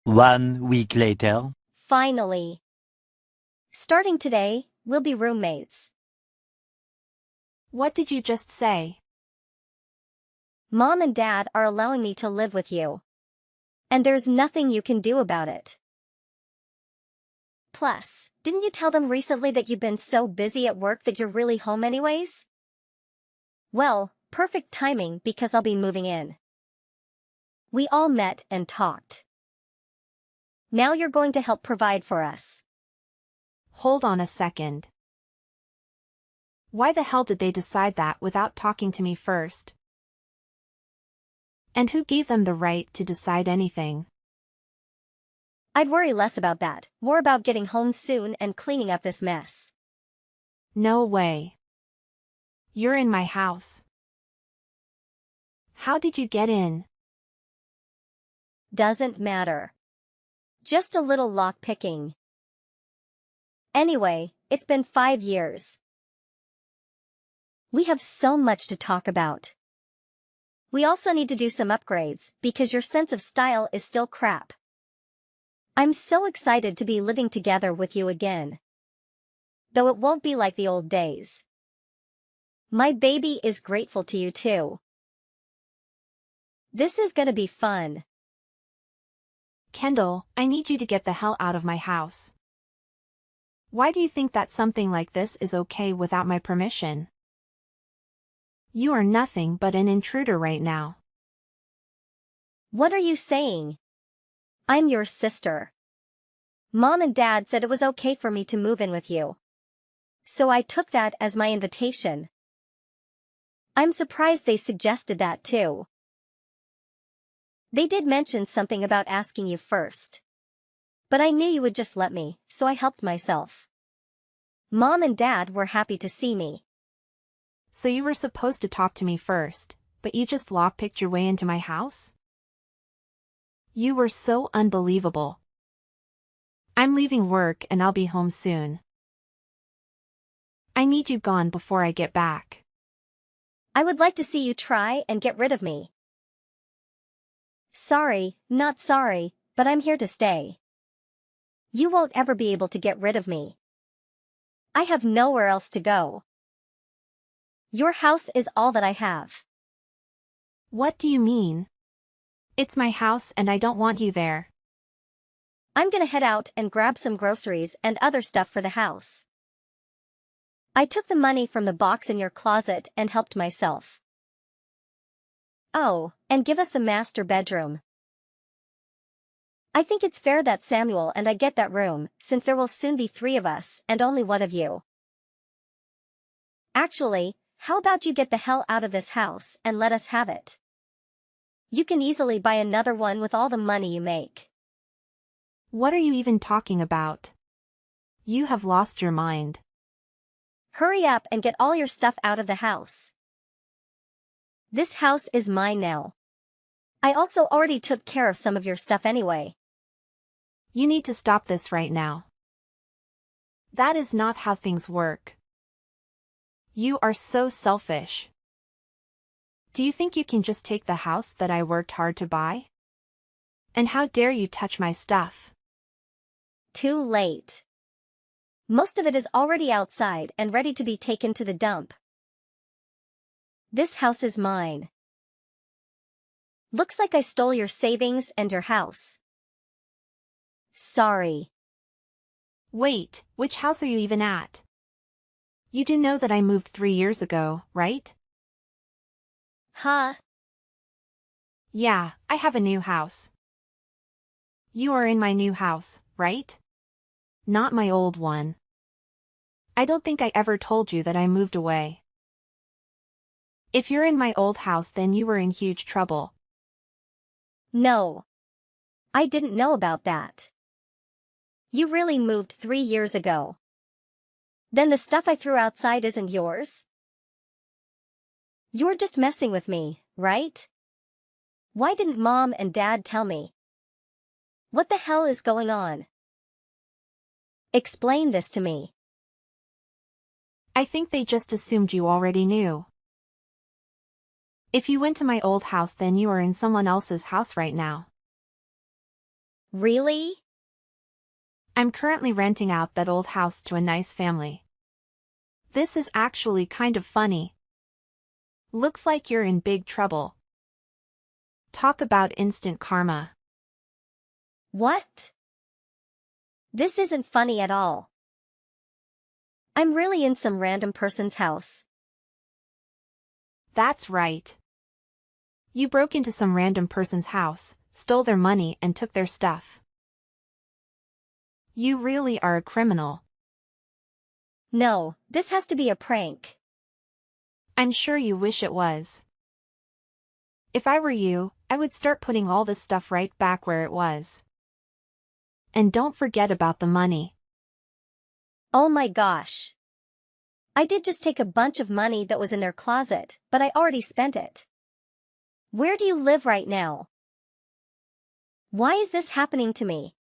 1 week later. Finally. Starting today, we'll be roommates. What did you just say? Mom and Dad are allowing me to live with you. And there's nothing you can do about it. Plus, didn't you tell them recently that you've been so busy at work that you're really home anyways? Well, perfect timing because I'll be moving in. We all met and talked. Now you're going to help provide for us. Hold on a second. Why the hell did they decide that without talking to me first? And who gave them the right to decide anything? I'd worry less about that, more about getting home soon and cleaning up this mess. No way. You're in my house. How did you get in? Doesn't matter. Just a little lock-picking. Anyway, it's been 5 years. We have so much to talk about. We also need to do some upgrades because your sense of style is still crap. I'm so excited to be living together with you again. Though it won't be like the old days. My baby is grateful to you too. This is gonna be fun. Kendall, I need you to get the hell out of my house. Why do you think that something like this is okay without my permission? You are nothing but an intruder right now. What are you saying? I'm your sister. Mom and Dad said it was okay for me to move in with you. So I took that as my invitation. I'm surprised they suggested that too. They did mention something about asking you first. But I knew you would just let me, so I helped myself. Mom and Dad were happy to see me. So you were supposed to talk to me first, but you just lockpicked your way into my house? You were so unbelievable. I'm leaving work and I'll be home soon. I need you gone before I get back. I would like to see you try and get rid of me. Sorry, not sorry, but I'm here to stay. You won't ever be able to get rid of me. I have nowhere else to go. Your house is all that I have. What do you mean? It's my house and I don't want you there. I'm gonna head out and grab some groceries and other stuff for the house. I took the money from the box in your closet and helped myself. Oh, and give us the master bedroom. I think it's fair that Samuel and I get that room, since there will soon be 3 of us and only one of you. Actually, how about you get the hell out of this house and let us have it? You can easily buy another one with all the money you make. What are you even talking about? You have lost your mind. Hurry up and get all your stuff out of the house. This house is mine now. I also already took care of some of your stuff anyway. You need to stop this right now. That is not how things work. You are so selfish. Do you think you can just take the house that I worked hard to buy? And how dare you touch my stuff? Too late. Most of it is already outside and ready to be taken to the dump. This house is mine. Looks like I stole your savings and your house. Sorry. Wait, which house are you even at? You do know that I moved 3 years ago, right? Huh? Yeah, I have a new house. You are in my new house, right? Not my old one. I don't think I ever told you that I moved away. If you're in my old house, then you were in huge trouble. No. I didn't know about that. You really moved 3 years ago. Then the stuff I threw outside isn't yours? You're just messing with me, right? Why didn't Mom and Dad tell me? What the hell is going on? Explain this to me. I think they just assumed you already knew. If you went to my old house, then you are in someone else's house right now. Really? I'm currently renting out that old house to a nice family. This is actually kind of funny. Looks like you're in big trouble. Talk about instant karma. What? This isn't funny at all. I'm really in some random person's house. That's right. You broke into some random person's house, stole their money and took their stuff. You really are a criminal. No, this has to be a prank. I'm sure you wish it was. If I were you, I would start putting all this stuff right back where it was. And don't forget about the money. Oh my gosh. I did just take a bunch of money that was in their closet, but I already spent it. Where do you live right now? Why is this happening to me?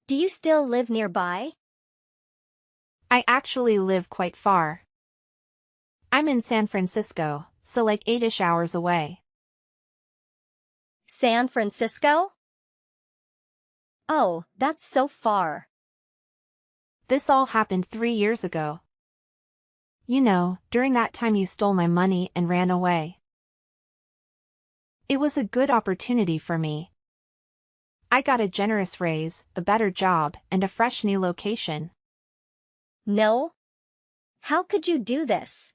Do you still live nearby? I actually live quite far. I'm in San Francisco, so like 8-ish hours away. San Francisco? Oh, that's so far. This all happened 3 years ago. You know, during that time you stole my money and ran away. It was a good opportunity for me. I got a generous raise, a better job, and a fresh new location. No? How could you do this?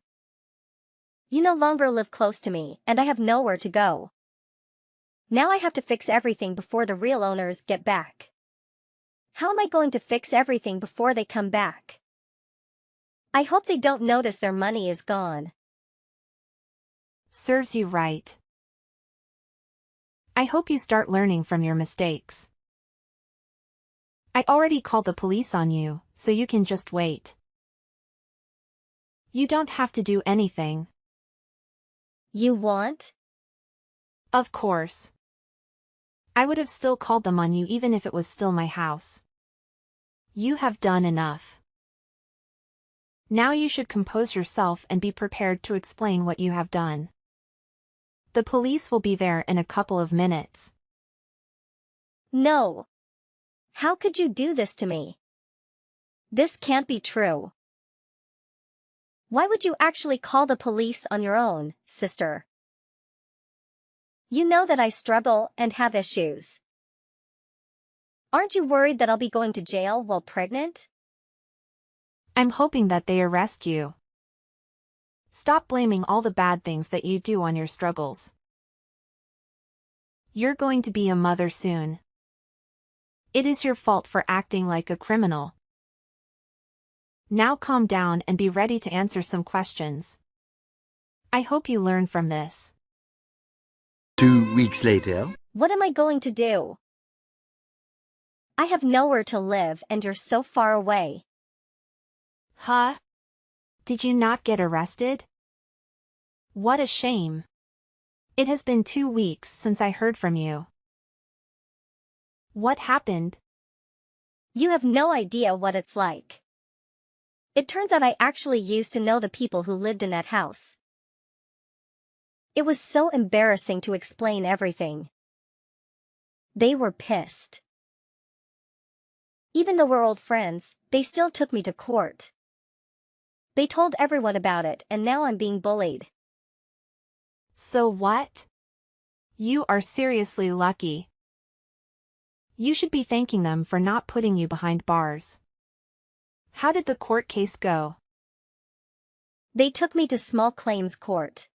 You no longer live close to me, and I have nowhere to go. Now I have to fix everything before the real owners get back. How am I going to fix everything before they come back? I hope they don't notice their money is gone. Serves you right. I hope you start learning from your mistakes. I already called the police on you, so you can just wait. You don't have to do anything. You want? Of course. I would have still called them on you even if it was still my house. You have done enough. Now you should compose yourself and be prepared to explain what you have done. The police will be there in a couple of minutes. No. How could you do this to me? This can't be true. Why would you actually call the police on your own, sister? You know that I struggle and have issues. Aren't you worried that I'll be going to jail while pregnant? I'm hoping that they arrest you. Stop blaming all the bad things that you do on your struggles. You're going to be a mother soon. It is your fault for acting like a criminal. Now calm down and be ready to answer some questions. I hope you learn from this. 2 weeks later. What am I going to do? I have nowhere to live and you're so far away. Huh? Did you not get arrested? What a shame. It has been 2 weeks since I heard from you. What happened? You have no idea what it's like. It turns out I actually used to know the people who lived in that house. It was so embarrassing to explain everything. They were pissed. Even though we're old friends, they still took me to court. They told everyone about it and now I'm being bullied. So what? You are seriously lucky. You should be thanking them for not putting you behind bars. How did the court case go? They took me to small claims court.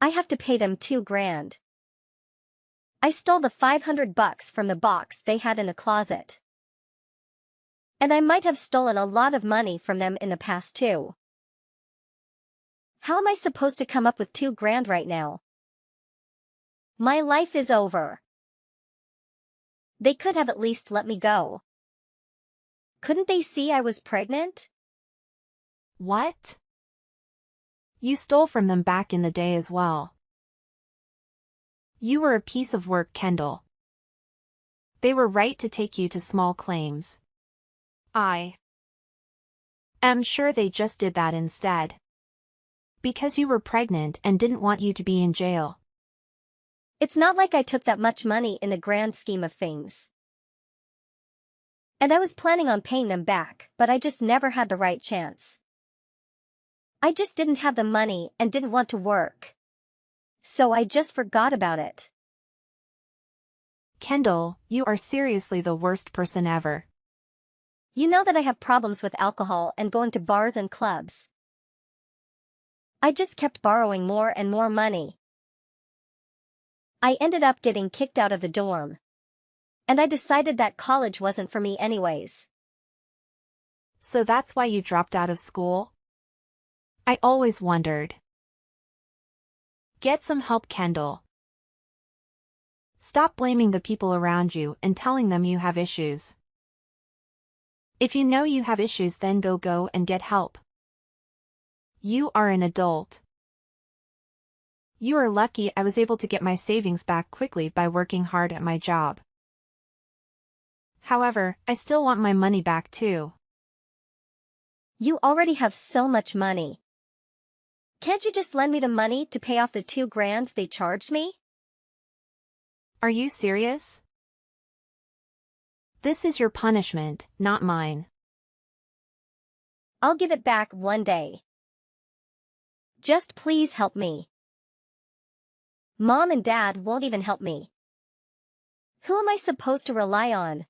I have to pay them $2 grand. I stole the $500 from the box they had in the closet. And I might have stolen a lot of money from them in the past too. How am I supposed to come up with $2 grand right now? My life is over. They could have at least let me go. Couldn't they see I was pregnant? What? You stole from them back in the day as well. You were a piece of work, Kendall. They were right to take you to small claims. I am sure they just did that instead. Because you were pregnant and didn't want you to be in jail. It's not like I took that much money in the grand scheme of things. And I was planning on paying them back, but I just never had the right chance. I just didn't have the money and didn't want to work. So I just forgot about it. Kendall, you are seriously the worst person ever. You know that I have problems with alcohol and going to bars and clubs. I just kept borrowing more and more money. I ended up getting kicked out of the dorm. And I decided that college wasn't for me anyways. So that's why you dropped out of school? I always wondered. Get some help, Kendall. Stop blaming the people around you and telling them you have issues. If you know you have issues, then go and get help. You are an adult. You are lucky I was able to get my savings back quickly by working hard at my job. However, I still want my money back too. You already have so much money. Can't you just lend me the money to pay off the $2 grand they charged me? Are you serious? This is your punishment, not mine. I'll give it back one day. Just please help me. Mom and Dad won't even help me. Who am I supposed to rely on?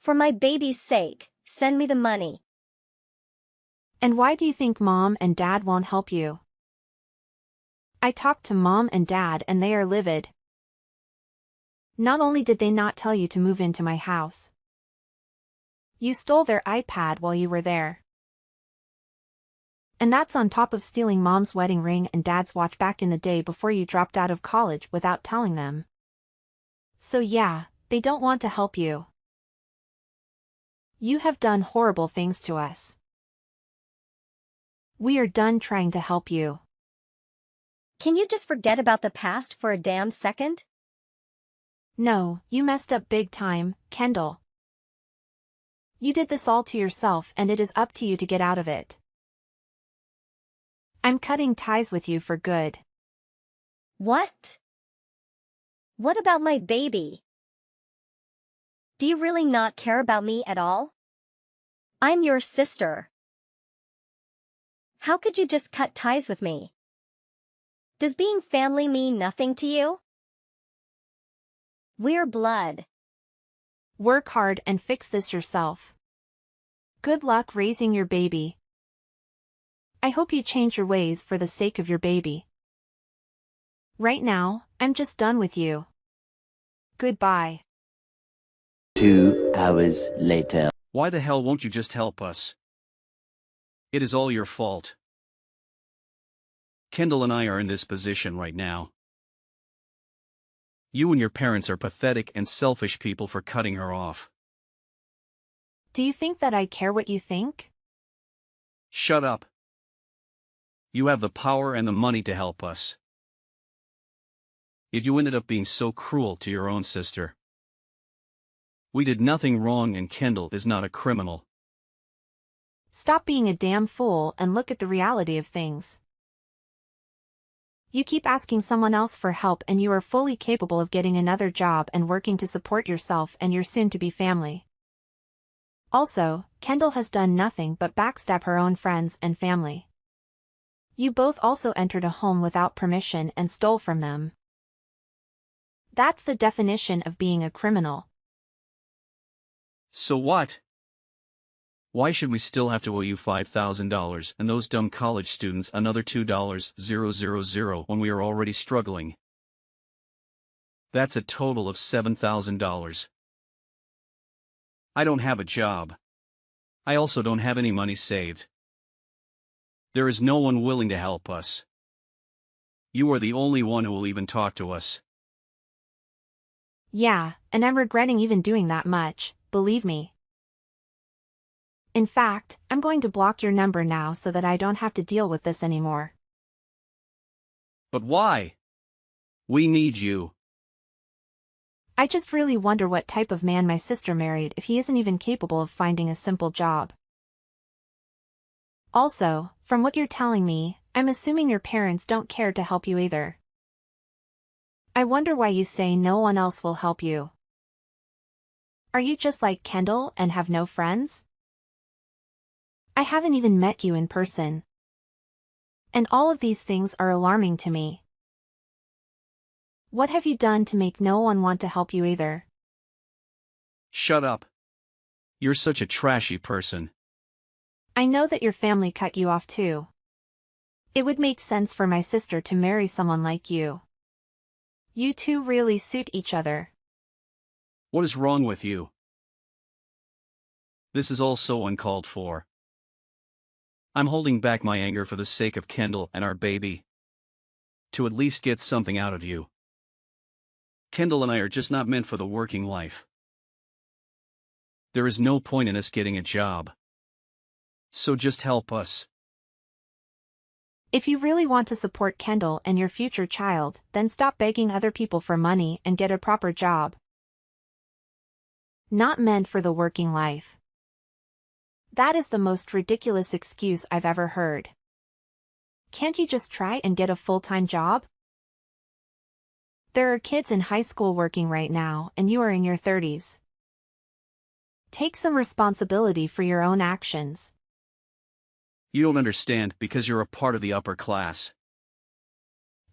For my baby's sake, send me the money. And why do you think Mom and Dad won't help you? I talked to Mom and Dad and they are livid. Not only did they not tell you to move into my house, you stole their iPad while you were there. And that's on top of stealing Mom's wedding ring and Dad's watch back in the day before you dropped out of college without telling them. So yeah, they don't want to help you. You have done horrible things to us. We are done trying to help you. Can you just forget about the past for a damn second? No, you messed up big time, Kendall. You did this all to yourself and it is up to you to get out of it. I'm cutting ties with you for good. What? What about my baby? Do you really not care about me at all? I'm your sister. How could you just cut ties with me? Does being family mean nothing to you? We're blood. Work hard and fix this yourself. Good luck raising your baby. I hope you change your ways for the sake of your baby. Right now, I'm just done with you. Goodbye. 2 hours later. Why the hell won't you just help us? It is all your fault. Kendall and I are in this position right now. You and your parents are pathetic and selfish people for cutting her off. Do you think that I care what you think? Shut up. You have the power and the money to help us. Yet you ended up being so cruel to your own sister. We did nothing wrong and Kendall is not a criminal. Stop being a damn fool and look at the reality of things. You keep asking someone else for help and you are fully capable of getting another job and working to support yourself and your soon-to-be family. Also, Kendall has done nothing but backstab her own friends and family. You both also entered a home without permission and stole from them. That's the definition of being a criminal. So what? Why should we still have to owe you $5,000 and those dumb college students another $2,000 when we are already struggling? That's a total of $7,000. I don't have a job. I also don't have any money saved. There is no one willing to help us. You are the only one who will even talk to us. Yeah, and I'm regretting even doing that much, believe me. In fact, I'm going to block your number now so that I don't have to deal with this anymore. But why? We need you. I just really wonder what type of man my sister married if he isn't even capable of finding a simple job. Also, from what you're telling me, I'm assuming your parents don't care to help you either. I wonder why you say no one else will help you. Are you just like Kendall and have no friends? I haven't even met you in person. And all of these things are alarming to me. What have you done to make no one want to help you either? Shut up. You're such a trashy person. I know that your family cut you off too. It would make sense for my sister to marry someone like you. You two really suit each other. What is wrong with you? This is all so uncalled for. I'm holding back my anger for the sake of Kendall and our baby. To at least get something out of you. Kendall and I are just not meant for the working life. There is no point in us getting a job. So just help us. If you really want to support Kendall and your future child, then stop begging other people for money and get a proper job. Not meant for the working life. That is the most ridiculous excuse I've ever heard. Can't you just try and get a full-time job? There are kids in high school working right now and you are in your 30s. Take some responsibility for your own actions. You don't understand because you're a part of the upper class.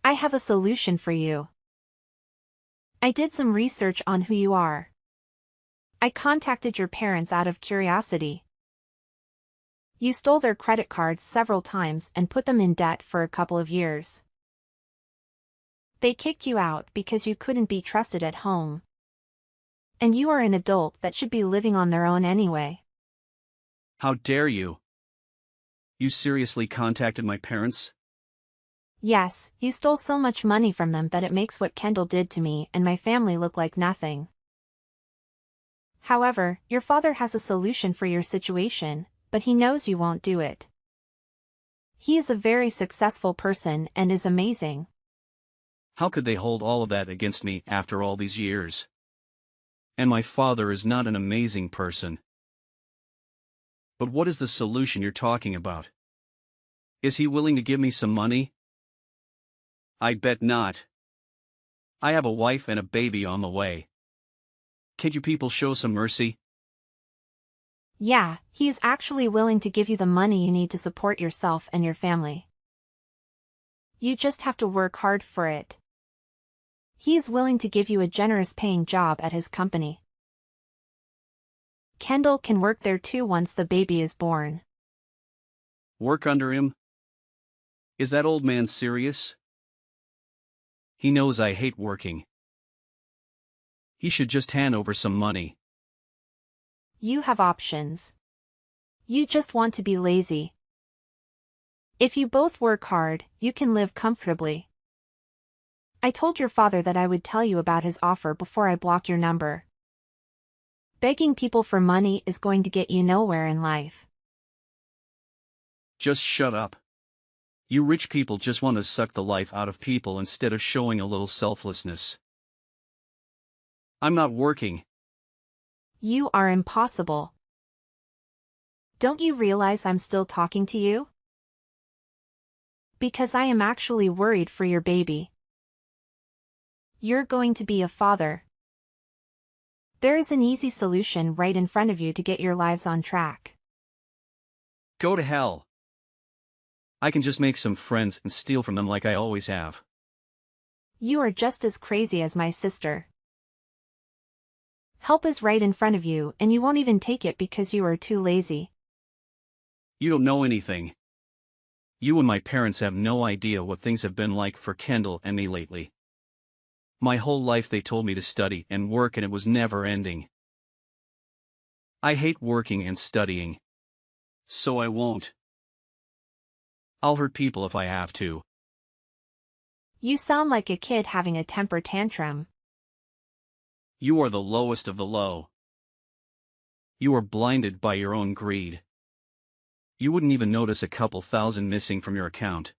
I have a solution for you. I did some research on who you are. I contacted your parents out of curiosity. You stole their credit cards several times and put them in debt for a couple of years. They kicked you out because you couldn't be trusted at home. And you are an adult that should be living on their own anyway. How dare you? You seriously contacted my parents? Yes, you stole so much money from them that it makes what Kendall did to me and my family look like nothing. However, your father has a solution for your situation, but he knows you won't do it. He is a very successful person and is amazing. How could they hold all of that against me after all these years? And my father is not an amazing person. But what is the solution you're talking about? Is he willing to give me some money? I bet not. I have a wife and a baby on the way. Can't you people show some mercy? Yeah, he is actually willing to give you the money you need to support yourself and your family. You just have to work hard for it. He is willing to give you a generous paying job at his company. Kendall can work there too once the baby is born. Work under him? Is that old man serious? He knows I hate working. He should just hand over some money. You have options. You just want to be lazy. If you both work hard, you can live comfortably. I told your father that I would tell you about his offer before I block your number. Begging people for money is going to get you nowhere in life. Just shut up. You rich people just want to suck the life out of people instead of showing a little selflessness. I'm not working. You are impossible. Don't you realize I'm still talking to you? Because I am actually worried for your baby. You're going to be a father. There is an easy solution right in front of you to get your lives on track. Go to hell. I can just make some friends and steal from them like I always have. You are just as crazy as my sister. Help is right in front of you and you won't even take it because you are too lazy. You don't know anything. You and my parents have no idea what things have been like for Kendall and me lately. My whole life they told me to study and work and it was never ending. I hate working and studying. So I won't. I'll hurt people if I have to. You sound like a kid having a temper tantrum. You are the lowest of the low. You are blinded by your own greed. You wouldn't even notice a couple thousand missing from your account.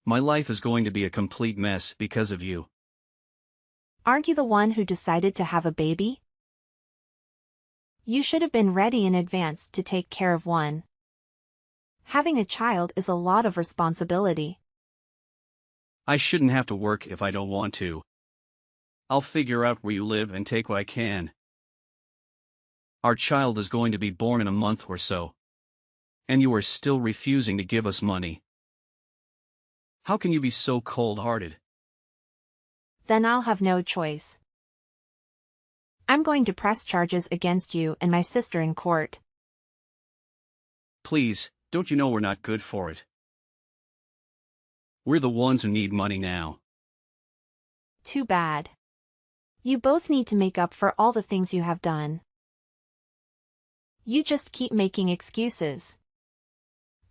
My life is going to be a complete mess because of you. Aren't you the one who decided to have a baby? You should have been ready in advance to take care of one. Having a child is a lot of responsibility. I shouldn't have to work if I don't want to. I'll figure out where you live and take what I can. Our child is going to be born in a month or so. And you are still refusing to give us money. How can you be so cold-hearted? Then I'll have no choice. I'm going to press charges against you and my sister in court. Please, don't you know we're not good for it? We're the ones who need money now. Too bad. You both need to make up for all the things you have done. You just keep making excuses.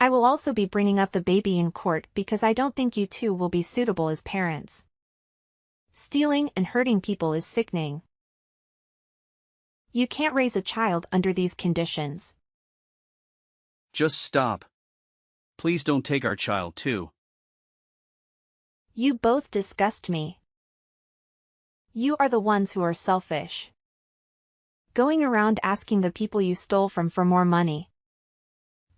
I will also be bringing up the baby in court because I don't think you two will be suitable as parents. Stealing and hurting people is sickening. You can't raise a child under these conditions. Just stop. Please don't take our child too. You both disgust me. You are the ones who are selfish. Going around asking the people you stole from for more money.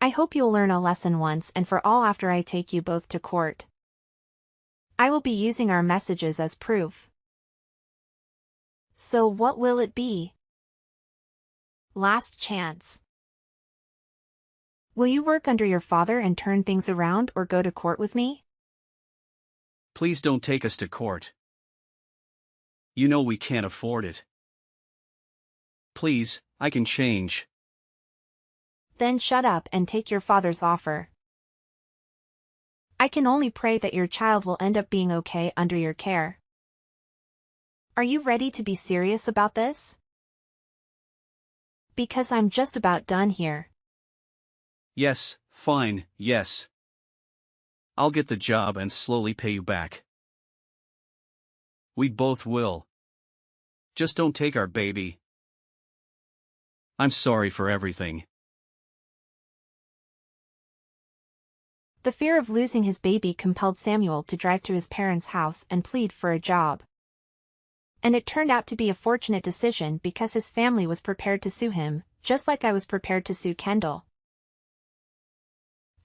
I hope you'll learn a lesson once and for all after I take you both to court. I will be using our messages as proof. So what will it be? Last chance. Will you work under your father and turn things around or go to court with me? Please don't take us to court. You know we can't afford it. Please, I can change. Then shut up and take your father's offer. I can only pray that your child will end up being okay under your care. Are you ready to be serious about this? Because I'm just about done here. Yes, fine, yes. I'll get the job and slowly pay you back. We both will. Just don't take our baby. I'm sorry for everything. The fear of losing his baby compelled Samuel to drive to his parents' house and plead for a job. And it turned out to be a fortunate decision because his family was prepared to sue him, just like I was prepared to sue Kendall.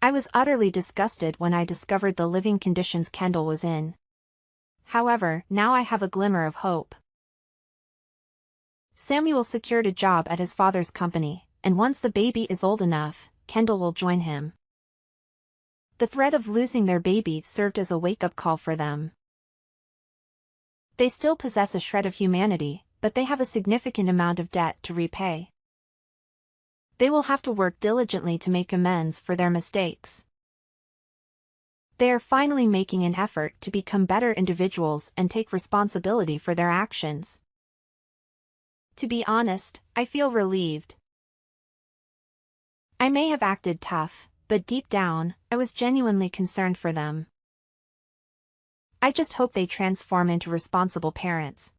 I was utterly disgusted when I discovered the living conditions Kendall was in. However, now I have a glimmer of hope. Samuel secured a job at his father's company, and once the baby is old enough, Kendall will join him. The threat of losing their baby served as a wake-up call for them. They still possess a shred of humanity, but they have a significant amount of debt to repay. They will have to work diligently to make amends for their mistakes. They are finally making an effort to become better individuals and take responsibility for their actions. To be honest, I feel relieved. I may have acted tough, but deep down, I was genuinely concerned for them. I just hope they transform into responsible parents.